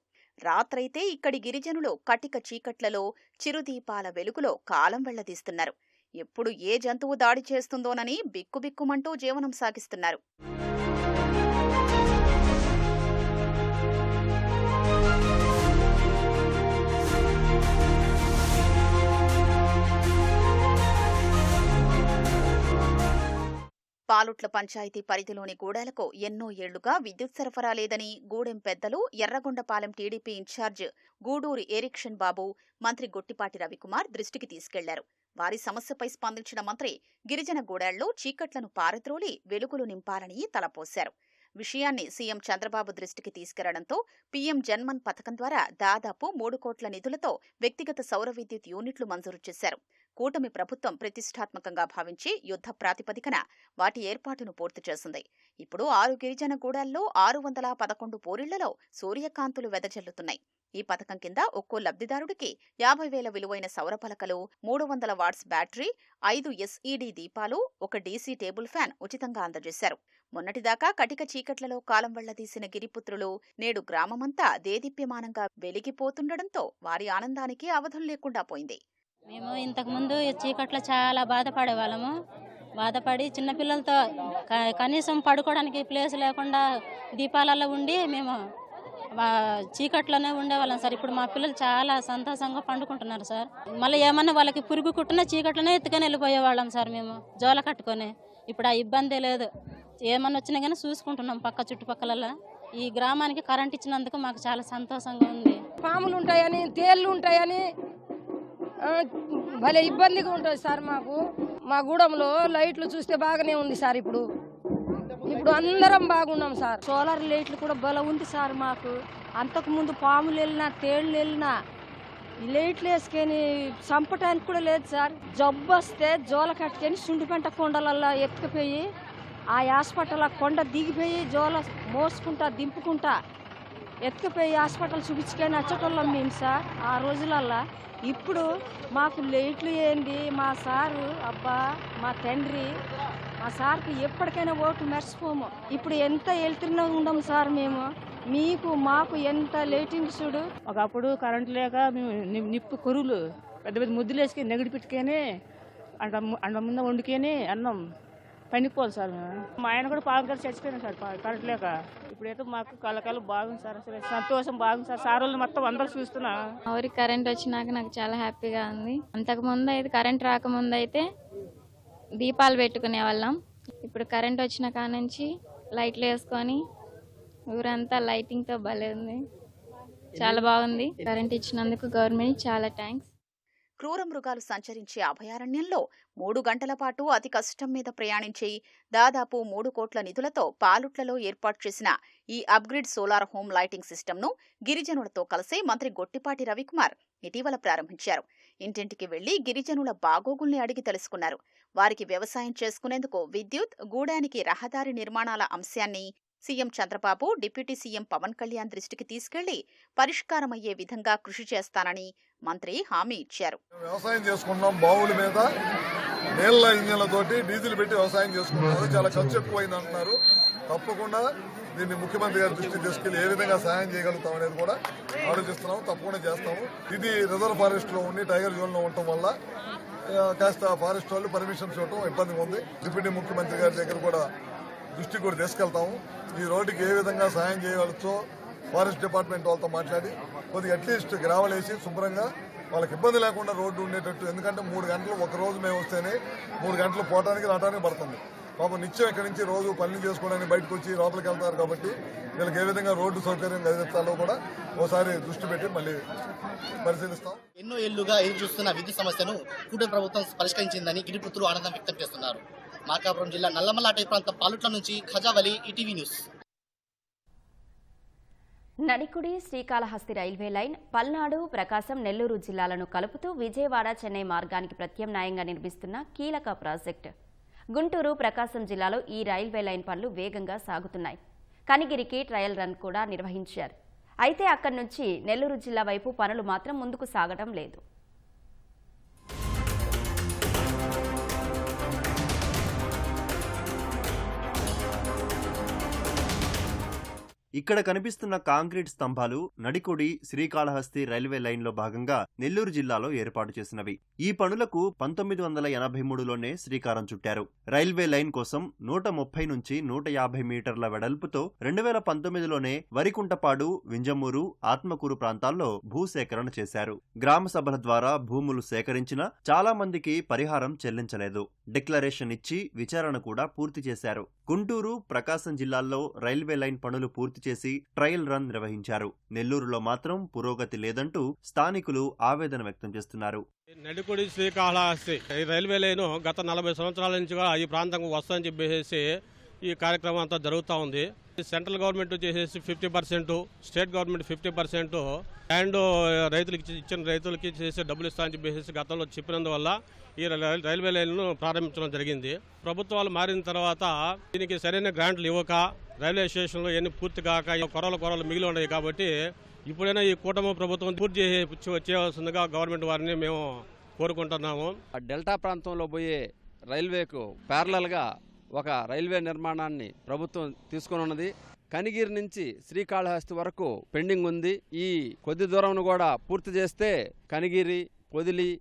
S13: రాత్రైతే ఇక్కడి గిరిజనులు కటిక చీకట్లలో చిరుదీపాల వెలుగులో కాలం వెళ్లదీస్తున్నారు. ఎప్పుడు ఏ జంతువు దాడి చేస్తుందోనని బిక్కుబిక్కుమంటూ జీవనం సాగిస్తున్నారు. పాలుట్ల పంచాయతీ పరిధిలోని గూడాలకు ఎన్నో ఏళ్లుగా విద్యుత్ సరఫరా లేదని గూడెం పెద్దలు, ఎర్రగొండపాలెం టీడీపీ ఇన్ఛార్జ్ గూడూరి ఎరిక్షన్ బాబు మంత్రి గొట్టిపాటి రవికుమార్ దృష్టికి తీసుకెళ్లారు. వారి సమస్యపై స్పందించిన మంత్రి గిరిజన గూడాల్లో చీకట్లను పారద్రోలి వెలుగులు నింపాలని తలపోశారు. విషయాన్ని సీఎం చంద్రబాబు దృష్టికి తీసుకెళ్లడంతో పీఎం జన్మన్ పథకం ద్వారా దాదాపు 3 కోట్ల నిధులతో వ్యక్తిగత సౌర విద్యుత్ యూనిట్లు మంజూరు చేశారు. కూటమి ప్రభుత్వం ప్రతిష్టాత్మకంగా భావించి యుద్ధ ప్రాతిపదికన వాటి ఏర్పాటును పూర్తి చేసింది. ఇప్పుడు 6 గిరిజన గూడాల్లో 611 పూరిళ్లలో సూర్యకాంతులు వెదజల్లుతున్నాయి. ఈ పథకం కింద ఒక్కో లబ్ధిదారుడికి 50,000 విలువైన సౌర పలకలు, 300 వాట్స్ బ్యాటరీ, 5 ఎస్ఈడి దీపాలు, 1 డీసీ టేబుల్ ఫ్యాన్ ఉచితంగా అందజేశారు. మొన్నటిదాకా కటిక చీకట్లలో కాలం వెళ్లదీసిన గిరిపుత్రులు నేడు గ్రామమంతా దేదీప్యమానంగా వెలిగిపోతుండటంతో వారి ఆనందానికి అవధులు లేకుండా పోయింది.
S14: మేము ఇంతకుముందు చీకట్లో చాలా బాధపడేవాళ్ళము. బాధపడి చిన్నపిల్లలతో కనీసం పడుకోవడానికి ప్లేస్ లేకుండా దీపాలలో ఉండి మేము చీకట్లోనే ఉండేవాళ్ళం సార్. ఇప్పుడు మా పిల్లలు చాలా సంతోషంగా పండుకుంటున్నారు సార్. మళ్ళీ ఏమన్నా వాళ్ళకి పురుగు కుట్టినా చీకట్లోనే ఎత్తుకొని వెళ్ళిపోయేవాళ్ళం సార్ మేము జోల కట్టుకొని. ఇప్పుడు ఆ ఇబ్బంది లేదు. ఏమన్నా వచ్చినా కానీ చూసుకుంటున్నాం పక్క చుట్టుపక్కల. ఈ గ్రామానికి కరెంట్ ఇచ్చినందుకు మాకు చాలా సంతోషంగా ఉంది.
S15: పాములు ఉంటాయని, తేళ్లు ఉంటాయని భలే ఇబ్బందిగా ఉంటుంది సార్ మాకు. మా గూడెంలో లైట్లు చూస్తే బాగానే ఉంది సార్. ఇప్పుడు అందరం బాగున్నాం సార్.
S16: సోలార్ లైట్లు కూడా భలే ఉంది సార్ మాకు. అంతకుముందు పాములు వెళ్ళినా, తేళ్లు వెళ్ళినా ఈ లైట్లు వేసుకొని చంపటానికి కూడా లేదు సార్. జబ్బు వస్తే జోల కట్టుకొని సుండిపెంట కొండలల్లో ఎత్తుకుపోయి ఆ హాస్పిటల్ కొండ దిగిపోయి జోల మోసుకుంటా దింపుకుంటా ఎత్తుకుపోయి హాస్పిటల్ చూపించుకొని వచ్చేటోళ్ళం మేము సార్ ఆ రోజులల్లా. ఇప్పుడు మాకు లైట్లు ఏంది మా సారు, అబ్బా మా తండ్రి, మా సార్కి ఎప్పటికైనా ఓటు మర్చిపోము. ఇప్పుడు ఎంత వెళ్తున్నా ఉండం సార్ మేము. మీకు మాకు ఎంత లైటింగ్ చూడు.
S17: ఒకప్పుడు కరెంటు లేక మేము నిప్పు కొరువులు పెద్ద పెద్ద ముద్దులు వేసుకొని నెగిడి పెట్టుకొని అండ ముందు వండుకొని అన్నం పండిపోవాలి సార్. మా ఆయన కూడా పాలకలు చచ్చిపోయినాం సార్ కరెంట్ లేక. ఇప్పుడైతే మాకు కళకాలు బాగుంది సార్. అసలు సంతోషం బాగుంది సార్. సార్ వాళ్ళు మొత్తం అందరూ చూస్తున్నా.
S18: ఊరికి కరెంట్ వచ్చినాక నాకు చాలా హ్యాపీగా ఉంది. అంతకుముందు అయితే కరెంట్ రాకముందు అయితే దీపాలు పెట్టుకునే వాళ్ళం. ఇప్పుడు కరెంట్ వచ్చిన కాడ నుంచి లైట్లు వేసుకొని ఊరంతా లైటింగ్తో భలే ఉంది. చాలా బాగుంది. కరెంట్ ఇచ్చినందుకు గవర్నమెంట్ చాలా థ్యాంక్స్.
S13: క్రూర మృగాలు సంచరించే అభయారణ్యంలో 3 గంటల పాటు అతి కష్టం మీద ప్రయాణించి దాదాపు 3 కోట్ల నిధులతో పాలుట్లలో ఏర్పాటు చేసిన ఈ అప్గ్రేడ్ సోలార్ హోమ్ లైటింగ్ సిస్టమ్ను గిరిజనులతో కలిసి మంత్రి గొట్టిపాటి రవికుమార్ ఇటీవల ప్రారంభించారు. ఇంటింటికి వెళ్లి గిరిజనుల బాగోగుల్ని అడిగి తెలుసుకున్నారు. వారికి వ్యవసాయం చేసుకునేందుకు విద్యుత్, గూడానికి రహదారి నిర్మాణాల అంశాన్ని CM Chandrababu, deputy CM Pawan Kalyan దృష్టికి తీసుకెళ్లి పరిష్కారమయ్యే విధంగా కృషి చేస్తానని మంత్రి హామీ ఇచ్చారు.
S19: వ్యవసాయం చేసుకున్నాం, బావుల మీద నీళ్ల ఇంజన్లతోటి డీజిల్ పెట్టి వ్యవసాయం చేసుకున్నారు. చాలా ఖర్చు ఎక్కువైంది అంటున్నారు. తప్పకుండా దీన్ని ముఖ్యమంత్రి గారి దృష్టికి తీసుకెళ్లి ఏ విధంగా సహాయం చేయగలుగుతాం అనేది కూడా ఆలోచిస్తున్నాము. తప్పకుండా చేస్తాము. ఇది రిజర్వ్ ఫారెస్ట్ లో ఉండి టైగర్ జోన్ లో ఉండటం వల్ల కాస్త ఫారెస్ట్ వాళ్ళు పర్మిషన్స్ ఇవ్వడం ఇబ్బందిగా ఉంది. డిప్యూటీ ముఖ్యమంత్రి గారి దగ్గర కూడా దృష్టికి కూడా తీసుకెళ్తాము. ఈ రోడ్డుకి ఏ విధంగా సహాయం చేయవచ్చో ఫారెస్ట్ డిపార్ట్మెంట్ వాళ్ళతో మాట్లాడి కొద్దిగా అట్లీస్ట్ గ్రావెల్ వేసి శుభ్రంగా వాళ్ళకి ఇబ్బంది లేకుండా రోడ్డు ఉండేటట్టు. ఎందుకంటే 3 గంటలు ఒక రోజు మేము వస్తేనే 3 గంటలు పోవడానికి రావడానికి పడుతుంది. పాపం నిత్యం ఇక్కడి నుంచి రోజు పనులు చేసుకోవడానికి బయటకు వచ్చి లోపలికి వెళ్తారు. కాబట్టి వీళ్ళకి ఏ విధంగా రోడ్డు సౌకర్యం కలిగించాలో కూడా ఒకసారి దృష్టి పెట్టి మళ్ళీ పరిశీలిస్తాం.
S20: ఎన్నో ఏళ్లుగా ఎదురు చూస్తున్న విద్యుత్ సమస్యను కూటమి ప్రభుత్వం పరిష్కరించిందని గిరిపుత్రులు ఆనందం వ్యక్తం చేస్తున్నారు. మార్కాపురం జిల్లా నల్లమల్ల అటవీ ప్రాంతం పాలుట్ల నుంచి Khajavali, ETV news.
S1: Nadikudi Srikalahasti railway line Palnadu, Prakasam, Nellore జిల్లాలను కలుపుతూ విజయవాడ, చెన్నై మార్గానికి ప్రత్యామ్నాయంగా నిర్మిస్తున్న కీలక ప్రాజెక్టు. గుంటూరు, ప్రకాశం జిల్లాలో ఈ రైల్వే లైన్ పనులు వేగంగా సాగుతున్నాయి. కనిగిరికి ట్రయల్ రన్ కూడా నిర్వహించారు. అయితే అక్కడి నుంచి నెల్లూరు జిల్లా వైపు పనులు మాత్రం ముందుకు సాగడం లేదు.
S21: ఇక్కడ కనిపిస్తున్న కాంక్రీట్ స్తంభాలు నడికుడి శ్రీకాళహస్తి రైల్వే లైన్లో భాగంగా నెల్లూరు జిల్లాలో ఏర్పాటు చేసినవి. ఈ పనులకు 1983లోనే శ్రీకారం చుట్టారు. రైల్వే లైన్ కోసం 130 నుంచి 150 మీటర్ల వెడల్పుతో 2019లోనే వరికుంటపాడు, వింజమూరు, ఆత్మకూరు ప్రాంతాల్లో భూసేకరణ చేశారు. గ్రామ సభల ద్వారా భూములు సేకరించినా చాలా మందికి పరిహారం చెల్లించలేదు. డిక్లరేషన్ ఇచ్చి విచారణ కూడా పూర్తి చేశారు. గుంటూరు, ప్రకాశం జిల్లాల్లో రైల్వే లైన్ పనులు పూర్తి చేసి ట్రయల్ రన్ నిర్వహించారు. నెల్లూరులో మాత్రం పురోగతి లేదంటూ స్థానికులు ఆవేదన వ్యక్తం చేస్తున్నారు.
S22: నడికుడి శ్రీకాళహస్తి రైల్వే లైన్ గత 40 సంవత్సరాల నుంచి ఈ ప్రాంతం వస్తుందని చెప్పేసి ఈ కార్యక్రమం అంతా జరుగుతూ ఉంది. సెంట్రల్ గవర్నమెంట్ వచ్చేసి 50%, స్టేట్ గవర్నమెంట్ 50% అండ్ రైతులకి చేసి డబ్బులు ఇస్తామని చెప్పేసి గతంలో చెప్పినందువల్ల ఈ రైల్వే లైన్ను ప్రారంభించడం జరిగింది. ప్రభుత్వాలు మారిన తర్వాత దీనికి సరైన గ్రాంట్లు ఇవ్వక రైల్వే స్టేషన్లో ఎన్ని పూర్తి కాక కొరలు మిగిలి ఉన్నాయి. కాబట్టి ఇప్పుడైనా ఈ కూటమి ప్రభుత్వం పూర్తి చేయవలసిందిగా గవర్నమెంట్ వారిని మేము కోరుకుంటున్నాము.
S5: డెల్టా ప్రాంతంలో పోయే రైల్వేకు ప్యారలల్గా ఒక రైల్వే నిర్మాణాన్ని ప్రభుత్వం తీసుకుని ఉన్నది. కనిగిరి నుంచి శ్రీకాళహస్తి వరకు పెండింగ్ ఉంది. ఈ కొద్ది దూరం కూడా పూర్తి చేస్తే కనిగిరి, పొదిలి,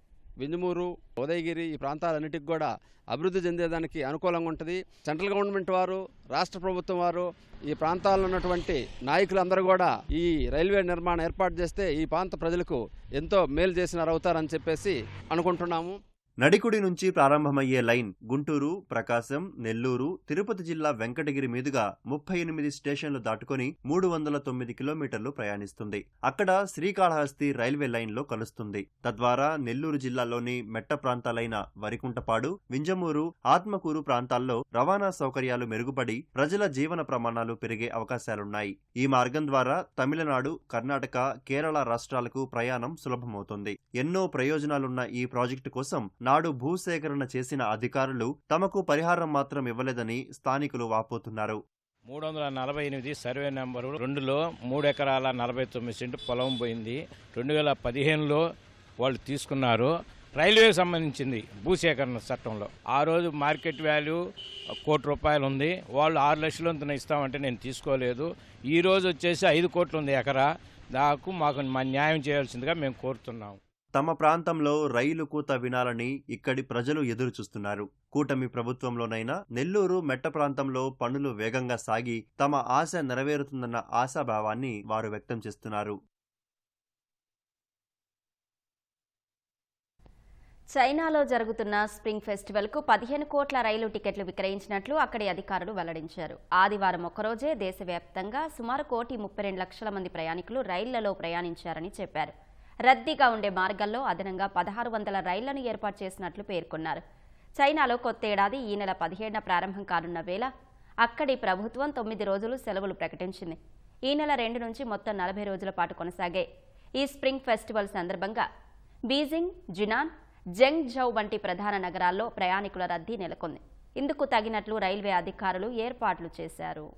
S5: వింజమూరు, ఉదయగిరి ఈ ప్రాంతాలన్నిటికి కూడా అభివృద్ధి చెందేదానికి అనుకూలంగా ఉంటుంది. సెంట్రల్ గవర్నమెంట్ వారు, రాష్ట్ర ప్రభుత్వం వారు, ఈ ప్రాంతాల్లో ఉన్నటువంటి నాయకులందరూ కూడా ఈ రైల్వే నిర్మాణం ఏర్పాటు చేస్తే ఈ ప్రాంత ప్రజలకు ఎంతో మేలు చేసినారు అవుతారని చెప్పేసి అనుకుంటున్నాము.
S21: నడికుడి నుంచి ప్రారంభమయ్యే లైన్ గుంటూరు, ప్రకాశం, నెల్లూరు, తిరుపతి జిల్లా వెంకటగిరి మీదుగా 38 స్టేషన్లు దాటుకుని 309 కిలోమీటర్లు ప్రయాణిస్తుంది. అక్కడ శ్రీకాళహస్తి రైల్వే లైన్లో కలుస్తుంది. తద్వారా నెల్లూరు జిల్లాలోని మెట్ట ప్రాంతాలైన వరికుంటపాడు, వింజమూరు, ఆత్మకూరు ప్రాంతాల్లో రవాణా సౌకర్యాలు మెరుగుపడి ప్రజల జీవన ప్రమాణాలు పెరిగే అవకాశాలున్నాయి. ఈ మార్గం ద్వారా తమిళనాడు, కర్ణాటక, కేరళ రాష్ట్రాలకు ప్రయాణం సులభమవుతుంది. ఎన్నో ప్రయోజనాలున్న ఈ ప్రాజెక్టు కోసం నాడు భూసేకరణ చేసిన అధికారులు తమకు పరిహారం మాత్రం ఇవ్వలేదని స్థానికులు వాపోతున్నారు.
S23: 348 సర్వే నెంబరు 2లో 3 ఎకరాల 49 సెంటు పొలం పోయింది. 2015లో వాళ్ళు తీసుకున్నారు. రైల్వేకి సంబంధించింది భూసేకరణ చట్టంలో ఆ రోజు మార్కెట్ వాల్యూ ₹1 ఉంది. వాళ్ళు 6 లక్షలు ఇస్తామంటే నేను తీసుకోలేదు. ఈ రోజు వచ్చేసి 5 కోట్లు ఉంది ఎకరా. మాకు న్యాయం చేయాల్సిందిగా మేము కోరుతున్నాం.
S21: తమ ప్రాంతంలో రైలు కూత వినాలని ఇక్కడి ప్రజలు ఎదురుచూస్తున్నారు. కూటమి ప్రభుత్వంలోనైనా నెల్లూరు మెట్ట ప్రాంతంలో పనులు వేగంగా సాగి తమ ఆశ నెరవేరుతుందన్న ఆశాభావాన్ని వారు వ్యక్తం చేస్తున్నారు.
S1: చైనాలో జరుగుతున్న స్ప్రింగ్ ఫెస్టివల్కు 15 కోట్ల రైలు టికెట్లు విక్రయించినట్లు అక్కడి అధికారులు వెల్లడించారు. ఆదివారం ఒక్కరోజే దేశవ్యాప్తంగా సుమారు 1,32,00,000 మంది ప్రయాణికులు రైళ్లలో ప్రయాణించారని చెప్పారు. రద్దీగా ఉండే మార్గాల్లో అదనంగా 1600 రైళ్లను ఏర్పాటు చేసినట్లు పేర్కొన్నారు. చైనాలో కొత్త ఏడాది ఈ నెల 17న ప్రారంభం కానున్న వేళ అక్కడి ప్రభుత్వం 9 రోజులు సెలవులు ప్రకటించింది. ఈ నెల 2 నుంచి మొత్తం 40 రోజుల పాటు కొనసాగే ఈ స్ప్రింగ్ ఫెస్టివల్ సందర్భంగా బీజింగ్, జినాన్, జెంగ్జౌ వంటి ప్రధాన నగరాల్లో ప్రయాణికుల రద్దీ నెలకొంది. ఇందుకు తగినట్లు రైల్వే అధికారులు ఏర్పాట్లు చేశారు.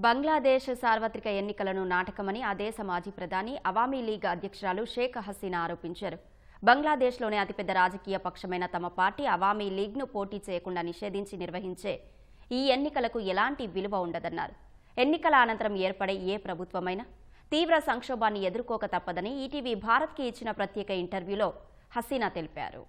S1: బంగ్లాదేశ్ సార్వత్రిక ఎన్నికలను నాటకమని ఆ దేశ మాజీ ప్రధాని అవామీ లీగ్ అధ్యక్షురాలు షేక్ హసీనా ఆరోపించారు. బంగ్లాదేశ్లోని అతిపెద్ద రాజకీయ పక్షమైన తమ పార్టీ అవామీ లీగ్ను పోటీ చేయకుండా నిషేధించి నిర్వహించే ఈ ఎన్నికలకు ఎలాంటి విలువ ఉండదన్నారు. ఎన్నికల అనంతరం ఏర్పడే ఏ ప్రభుత్వమైనా తీవ్ర సంక్షోభాన్ని ఎదుర్కోక తప్పదని ఈటీవీ భారత్కి ఇచ్చిన ప్రత్యేక ఇంటర్వ్యూలో హసీనా తెలిపారు.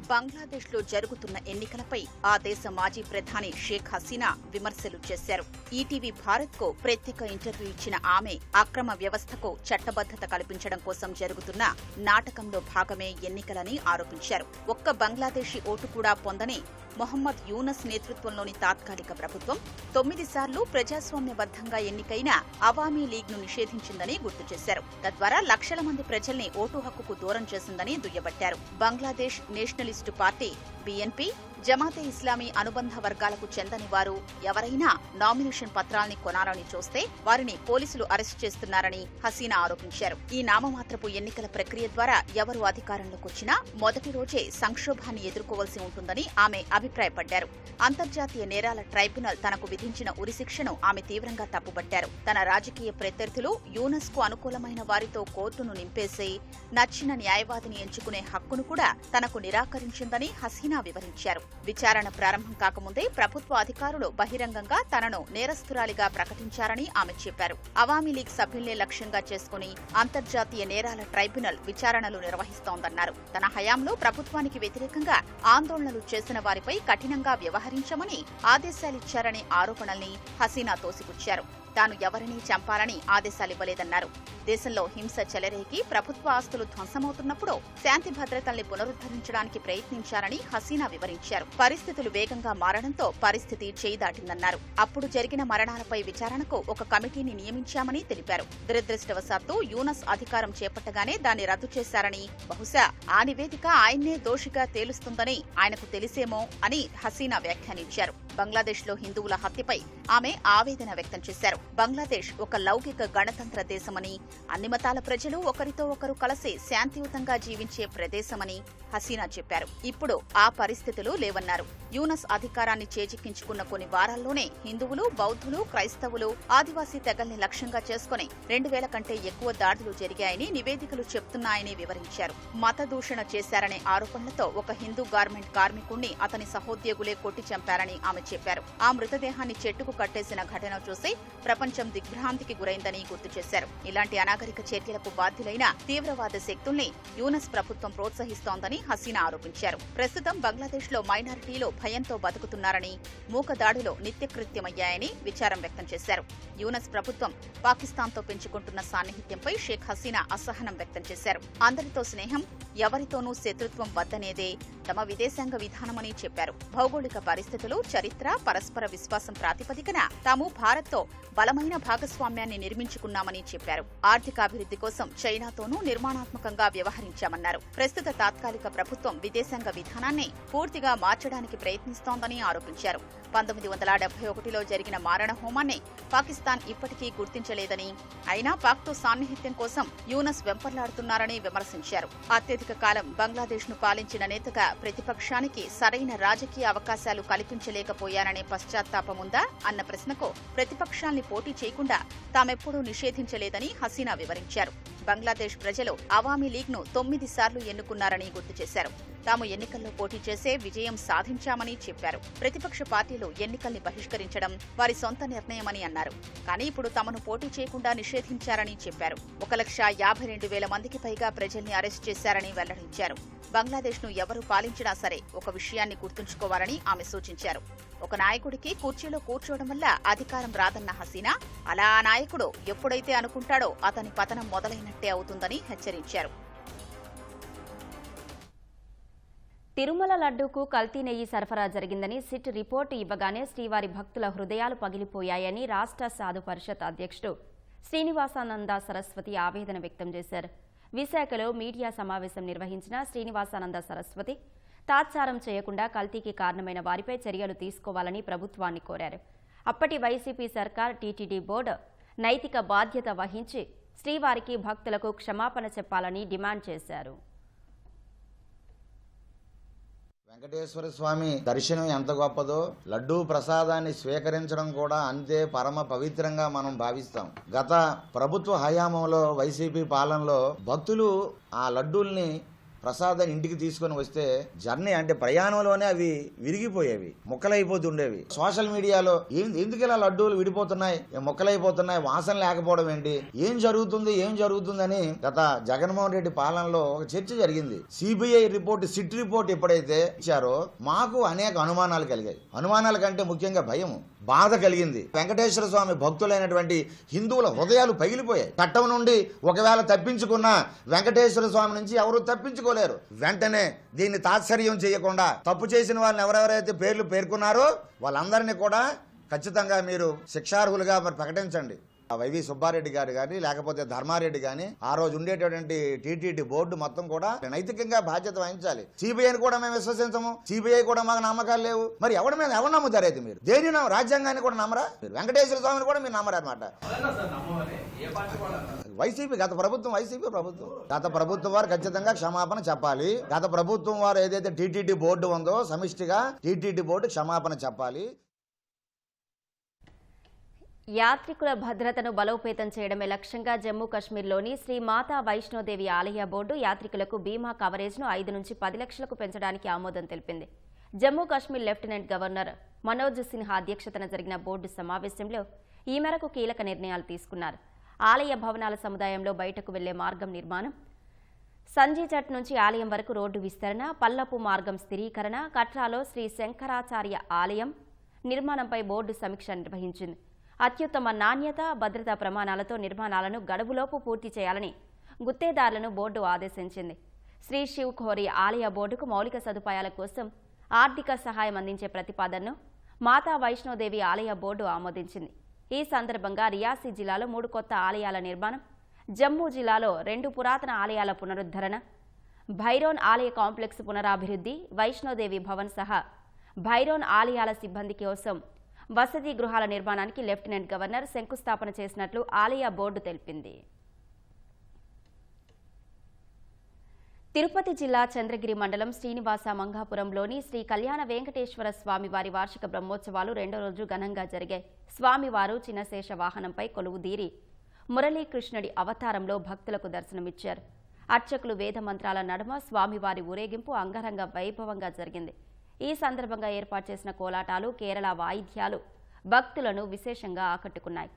S13: బంగ్లాదేశ్లో జరుగుతున్న ఎన్నికలపై ఆ దేశ మాజీ ప్రధాని షేక్ హసీనా విమర్శలు చేశారు. ఈటీవీ భారత్కు ప్రత్యేక ఇంటర్వ్యూ ఇచ్చిన ఆమె అక్రమ వ్యవస్థకు చట్టబద్ధత కల్పించడం కోసం జరుగుతున్న నాటకంలో భాగమే ఎన్నికలని ఆరోపించారు. ఒక్క బంగ్లాదేశీ ఓటు కూడా పొందని మొహమ్మద్ యూనస్ నేతృత్వంలోని తాత్కాలిక ప్రభుత్వం 9 సార్లు ప్రజాస్వామ్యబద్ధంగా ఎన్నికైన అవామీ లీగ్ను నిషేధించిందని గుర్తు చేశారు. తద్వారా లక్షల మంది ప్రజల్ని ఓటు హక్కుకు దూరం చేసిందని దుయ్యబట్టారు. Bangladesh nationalist party BNP, Jamaat-e Islami అనుబంధ వర్గాలకు చెందని వారు ఎవరైనా నామినేషన్ పత్రాల్ని కొనాలని చూస్తే వారిని పోలీసులు అరెస్టు చేస్తున్నారని హసీనా ఆరోపించారు. ఈ నామమాత్రపు ఎన్నికల ప్రక్రియ ద్వారా ఎవరు అధికారంలోకి వచ్చినా మొదటి రోజే సంక్షోభాన్ని ఎదుర్కోవాల్సి ఉంటుందని ఆమె అభిప్రాయపడ్డారు. అంతర్జాతీయ నేరాల ట్రైబ్యునల్ తనకు విధించిన ఉరిశిక్షను ఆమె తీవ్రంగా తప్పుబట్టారు. తన రాజకీయ ప్రత్యర్థులు యూనస్ కు అనుకూలమైన వారితో కోర్టును నింపేసి నచ్చిన న్యాయవాదిని ఎంచుకునే హక్కును కూడా తనకు నిరాకరించిందని హసీనా వివరించారు. విచారణ ప్రారంభం కాకముందే ప్రభుత్వ అధికారులు బహిరంగంగా తనను నేరస్తురాలిగా ప్రకటించారని ఆమె చెప్పారు. అవామీ లీగ్ సభ్యుల్నే లక్ష్యంగా చేసుకుని అంతర్జాతీయ నేరాల ట్రైబ్యునల్ విచారణలు నిర్వహిస్తోందన్నారు. తన హయాంలో ప్రభుత్వానికి వ్యతిరేకంగా ఆందోళనలు చేసిన వారిపై కఠినంగా వ్యవహరించమని ఆదేశాలిచ్చారనే ఆరోపణల్ని హసీనా తోసిపుచ్చారు. తాను ఎవరినీ చంపాలని ఆదేశాలివ్వలేదన్నారు. దేశంలో హింస చెలరేగి ప్రభుత్వ ఆస్తులు ధ్వంసమవుతున్నప్పుడు శాంతి భద్రతల్ని పునరుద్ధరించడానికి ప్రయత్నించారని హసీనా వివరించారు. పరిస్థితులు వేగంగా మారడంతో పరిస్థితి చేయి దాటిందన్నారు. అప్పుడు జరిగిన మరణాలపై విచారణకు ఒక కమిటీని నియమించామని తెలిపారు. దురదృష్టవశాత్తు యూనస్ అధికారం చేపట్టగానే దాన్ని రద్దు చేశారని, బహుశా ఆ నివేదిక ఆయన్నే దోషిగా తేలుస్తుందని ఆయనకు తెలిసేమో అని హసీనా వ్యాఖ్యానించారు. బంగ్లాదేశ్లో హిందువుల హత్యపై ఆమె ఆవేదన వ్యక్తం చేశారు. బంగ్లాదేశ్ ఒక లౌకిక గణతంత్ర దేశమని, అన్ని మతాల ప్రజలు ఒకరితో ఒకరు కలిసి శాంతియుతంగా జీవించే ప్రదేశమని హసీనా చెప్పారు. ఇప్పుడు ఆ పరిస్థితులు లేవన్నారు. యూనస్ అధికారాన్ని చేజిక్కించుకున్న కొన్ని వారాల్లోనే హిందువులు, బౌద్ధులు, క్రైస్తవులు, ఆదివాసీ తెగల్ని లక్ష్యంగా చేసుకుని 2000 కంటే ఎక్కువ దాడులు జరిగాయని నివేదికలు చెప్తున్నాయని వివరించారు. మత దూషణ చేశారనే ఆరోపణలతో ఒక హిందూ గార్మెంట్ కార్మికుణ్ణి అతని సహోద్యోగులే కొట్టి చంపారని ఆమె చెప్పారు. ఆ మృతదేహాన్ని చెట్టుకు కట్టేసిన ఘటన చూసి ప్రపంచం దిగ్భ్రాంతికి గురైందని గుర్తు చేశారు. ఇలాంటి అనాగరిక చర్యలకు బాధ్యులైన తీవ్రవాద శక్తుల్ని యూనస్ ప్రభుత్వం ప్రోత్సహిస్తోందని హసీనా ఆరోపించారు. ప్రస్తుతం బంగ్లాదేశ్లో మైనారిటీలు భయంతో బతుకుతున్నారని, మూకదాడులు నిత్యకృత్యమయ్యాయని విచారం వ్యక్తం చేశారు. యూనస్ ప్రభుత్వం పాకిస్తాన్తో పెంచుకుంటున్న సాన్నిహిత్యంపై షేక్ హసీనా అసహనం వ్యక్తం చేశారు. అందరితో స్నేహం, ఎవరితోనూ శత్రుత్వం వద్దనేదే తమ విదేశాంగ విధానమని చెప్పారు. భౌగోళిక పరిస్థితులు, చరిత్ర, పరస్పర విశ్వాసం ప్రాతిపదికన తాము భారత్తో బలమైన భాగస్వామ్యాన్ని నిర్మించుకున్నామని చెప్పారు. ఆర్థికాభివృద్ధి కోసం చైనాతోనూ నిర్మాణాత్మకంగా వ్యవహరించామన్నారు. ప్రస్తుత తాత్కాలిక ప్రభుత్వం విదేశాంగ విధానాన్ని పూర్తిగా మార్చడానికి ప్రయత్నిస్తోందని ఆరోపించారు. 1971లో జరిగిన మారణ హోమాన్ని పాకిస్తాన్ ఇప్పటికీ గుర్తించలేదని, అయినా పాక్తో సాన్నిహిత్యం కోసం యూనస్ వెంపర్లాడుతున్నారని విమర్శించారు. అత్యధిక కాలం బంగ్లాదేశ్ను పాలించిన నేతగా ప్రతిపక్షానికి సరైన రాజకీయ అవకాశాలు కల్పించలేకపోయారనే పశ్చాత్తాపముందా అన్న ప్రశ్నకు ప్రతిపక్షాల్ని పోటీ చేయకుండా తామెప్పుడూ నిషేధించలేదని హసీనా వివరించారు. బంగ్లాదేశ్ ప్రజలు అవామీ లీగ్ను 9 సార్లు ఎన్నుకున్నారని గుర్తు చేశారు. తాము ఎన్నికల్లో పోటీ చేసే విజయం సాధించామని చెప్పారు. ప్రతిపక్ష పార్టీలు ఎన్నికల్ని బహిష్కరించడం వారి సొంత నిర్ణయమని అన్నారు. కానీ ఇప్పుడు తమను పోటీ చేయకుండా నిషేధించారని చెప్పారు. 1,52,000 మందికి పైగా ప్రజల్ని అరెస్ట్ చేశారని వెల్లడించారు. బంగ్లాదేశ్ను ఎవరు పాలించినా సరే ఒక విషయాన్ని గుర్తుంచుకోవాలని ఆమె సూచించారు. ఒక నాయకుడికి కుర్చీలో కూర్చోవడం వల్ల అధికారం రాదన్న హసీనా, అలా ఆ నాయకుడు ఎప్పుడైతే అనుకుంటాడో అతని పతనం మొదలైనట్టే అవుతుందని హెచ్చరించారు.
S1: తిరుమల లడ్డూకు కల్తీ నెయ్యి సరఫరా జరిగిందని సిట్ రిపోర్టు ఇవ్వగానే శ్రీవారి భక్తుల హృదయాలు పగిలిపోయాయని రాష్ట్ర సాధు పరిషత్ అధ్యక్షుడు శ్రీనివాసానంద సరస్వతి ఆవేదన వ్యక్తం చేశారు. విశాఖలో మీడియా సమావేశం నిర్వహించిన శ్రీనివాసానంద సరస్వతి తాత్సారం చేయకుండా కల్తీకి కారణమైన వారిపై చర్యలు తీసుకోవాలని ప్రభుత్వాన్ని కోరారు. అప్పటి వైసీపీ సర్కార్, టీటీడీ బోర్డు నైతిక బాధ్యత వహించి శ్రీవారికి భక్తులకు క్షమాపణ చెప్పాలని డిమాండ్ చేశారు.
S2: వెంకటేశ్వర స్వామి దర్శనం ఎంత గొప్పదో, లడ్డూ ప్రసాదాన్ని స్వీకరించడం కూడా అంతే పరమ పవిత్రంగా మనం భావిస్తాం. గత ప్రభుత్వ హయాంలో వైసీపీ పాలనలో భక్తులు ఆ లడ్డూల్ని ప్రసాదాన్ని ఇంటికి తీసుకొని వస్తే జర్నీ అంటే ప్రయాణంలోనే అవి విరిగిపోయేవి, ముక్కలైపోతుండేవి. సోషల్ మీడియాలో ఎందుకు ఇలా లడ్డూలు విడిపోతున్నాయి, ముక్కలైపోతున్నాయి, వాసన లేకపోవడం ఏంటి, ఏం జరుగుతుందని గత జగన్మోహన్ రెడ్డి పాలనలో ఒక చర్చ జరిగింది. సిబిఐ రిపోర్ట్, సిట్ రిపోర్ట్ ఎప్పుడైతే ఇచ్చారో మాకు అనేక అనుమానాలు కలిగాయి. అనుమానాల కంటే ముఖ్యంగా భయము, బాధ కలిగింది. వెంకటేశ్వర స్వామి భక్తులైనటువంటి హిందువుల హృదయాలు పగిలిపోయాయి. చట్టం నుండి ఒకవేళ తప్పించుకున్నా వెంకటేశ్వర స్వామి నుంచి ఎవరు తప్పించుకోలేరు. వెంటనే దీన్ని తాత్సర్యం చేయకుండా తప్పు చేసిన వాళ్ళని ఎవరెవరైతే పేర్లు పేర్కొన్నారో వాళ్ళందరినీ కూడా ఖచ్చితంగా మీరు శిక్షార్హులుగా మరి ప్రకటించండి. వైవి సుబ్బారెడ్డి గారు కానీ లేకపోతే ధర్మారెడ్డి కానీ ఆ రోజు ఉండేటటువంటి టీటీడీ బోర్డు మొత్తం కూడా నైతికంగా బాధ్యత వహించాలి. సిబిఐని కూడా మేము విశ్వసించము, సిబిఐ కూడా మాకు నమ్మకాలు లేవు. మరి ఎవరి మీద ఎవరు నమ్ముతారు అయితే మీరు? దేని రాజ్యాంగాన్ని కూడా నమ్మరా? వెంకటేశ్వర స్వామిని కూడా మీరు నమ్మరా అనమాట. వైసీపీ గత ప్రభుత్వం వారు ఖచ్చితంగా క్షమాపణ చెప్పాలి. గత ప్రభుత్వం వారు ఏదైతే టీటీడీ బోర్డు ఉందో సమిష్టిగా టీటీడీ బోర్డు క్షమాపణ చెప్పాలి.
S1: యాత్రికుల భద్రతను బలోపేతం చేయడమే లక్ష్యంగా జమ్మూ కశ్మీర్లోని శ్రీ మాతా వైష్ణోదేవి ఆలయ బోర్డు యాత్రికులకు బీమా కవరేజ్ను 5 నుంచి 10 లక్షలకు పెంచడానికి ఆమోదం తెలిపింది. జమ్మూ కశ్మీర్ లెఫ్టినెంట్ గవర్నర్ మనోజ్ సిన్హా అధ్యక్షతన జరిగిన బోర్డు సమావేశంలో ఈ మేరకు కీలక నిర్ణయాలు తీసుకున్నారు. ఆలయ భవనాల సముదాయంలో బయటకు వెళ్లే మార్గం నిర్మాణం, సంజీచట్ నుంచి ఆలయం వరకు రోడ్డు విస్తరణ, పల్లపు మార్గం స్థిరీకరణ, కట్రాలో శ్రీ శంకరాచార్య ఆలయం నిర్మాణంపై బోర్డు సమీక్ష నిర్వహించింది. అత్యుత్తమ నాణ్యత, భద్రతా ప్రమాణాలతో నిర్మాణాలను గడువులోపు పూర్తి చేయాలని గుత్తేదారులను బోర్డు ఆదేశించింది. శ్రీ శివ్ ఖోరీ ఆలయ బోర్డుకు మౌలిక సదుపాయాల కోసం ఆర్థిక సహాయం అందించే ప్రతిపాదనను మాతా వైష్ణోదేవి ఆలయ బోర్డు ఆమోదించింది. ఈ సందర్భంగా రియాసీ జిల్లాలో 3 కొత్త ఆలయాల నిర్మాణం, జమ్మూ జిల్లాలో 2 పురాతన ఆలయాల పునరుద్ధరణ, భైరోన్ ఆలయ కాంప్లెక్స్ పునరాభివృద్ధి, వైష్ణోదేవి భవన్ సహా భైరోన్ ఆలయాల సిబ్బంది కోసం వసతి గృహాల నిర్మాణానికి లెఫ్టినెంట్ గవర్నర్ శంకుస్థాపన చేసినట్లు ఆలయ బోర్డు తెలిపింది. తిరుపతి జిల్లా చంద్రగిరి మండలం శ్రీనివాస మంగాపురంలోని శ్రీ కళ్యాణ వెంకటేశ్వర స్వామివారి వార్షిక బ్రహ్మోత్సవాలు 2వ రోజు ఘనంగా జరిగాయి. స్వామివారు చిన్నశేష వాహనంపై కొలువుదీరి మురళీకృష్ణుడి అవతారంలో భక్తులకు దర్శనమిచ్చారు. అర్చకులు వేద మంత్రాల నడుమ స్వామివారి ఊరేగింపు అంగరంగ వైభవంగా జరిగింది. ఈ సందర్భంగా ఏర్పాటు చేసిన కోలాటాలు, కేరళ వాయిద్యాలు భక్తులను విశేషంగా ఆకట్టుకున్నాయి.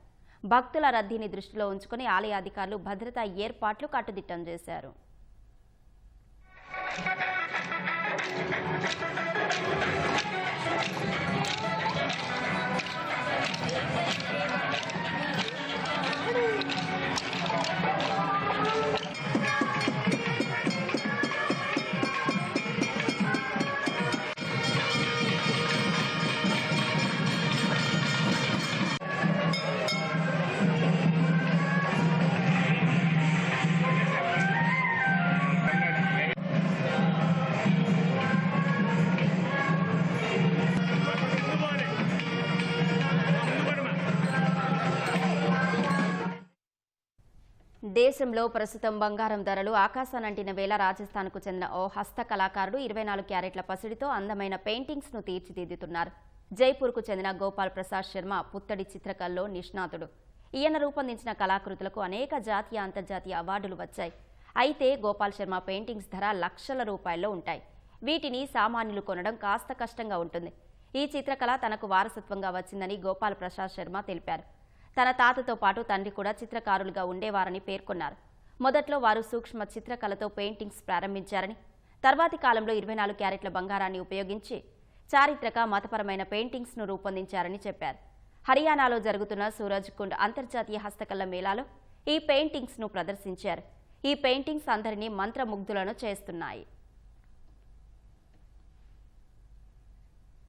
S1: భక్తుల రద్దీని దృష్టిలో ఉంచుకుని ఆలయ అధికారులు భద్రతా ఏర్పాట్లు కట్టుదిట్టం చేశారు. దేశంలో ప్రస్తుతం బంగారం ధరలు ఆకాశానంటిన వేళ రాజస్థాన్కు చెందిన ఓ హస్త కళాకారుడు 24 క్యారెట్ల పసిడితో అందమైన పెయింటింగ్స్ ను తీర్చిదిద్దుతున్నారు. జైపూర్కు చెందిన గోపాల్ ప్రసాద్ శర్మ పుత్తడి చిత్రకళలో నిష్ణాతుడు. ఈయన రూపొందించిన కళాకృతులకు అనేక జాతీయ, అంతర్జాతీయ అవార్డులు వచ్చాయి. అయితే గోపాల్ శర్మ పెయింటింగ్స్ ధర లక్షల రూపాయల్లో ఉంటాయి. వీటిని సామాన్యులు కొనడం కాస్త కష్టంగా ఉంటుంది. ఈ చిత్రకళ తనకు వారసత్వంగా వచ్చిందని గోపాల్ ప్రసాద్ శర్మ తెలిపారు. తన తాతతో పాటు తండ్రి కూడా చిత్రకారులుగా ఉండేవారని పేర్కొన్నారు. మొదట్లో వారు సూక్ష్మ చిత్రకళతో పెయింటింగ్స్ ప్రారంభించారని, తర్వాతి కాలంలో 24 క్యారెట్ల బంగారాన్ని ఉపయోగించి చారిత్రక, మతపరమైన పెయింటింగ్స్ ను రూపొందించారని చెప్పారు. హర్యానాలో జరుగుతున్న సూరజ్ కుండ్ అంతర్జాతీయ హస్తకళ మేళాలో ఈ పెయింటింగ్స్ ను ప్రదర్శించారు. ఈ పెయింటింగ్స్ అందరినీ మంత్రముగ్ధులను చేస్తున్నాయి.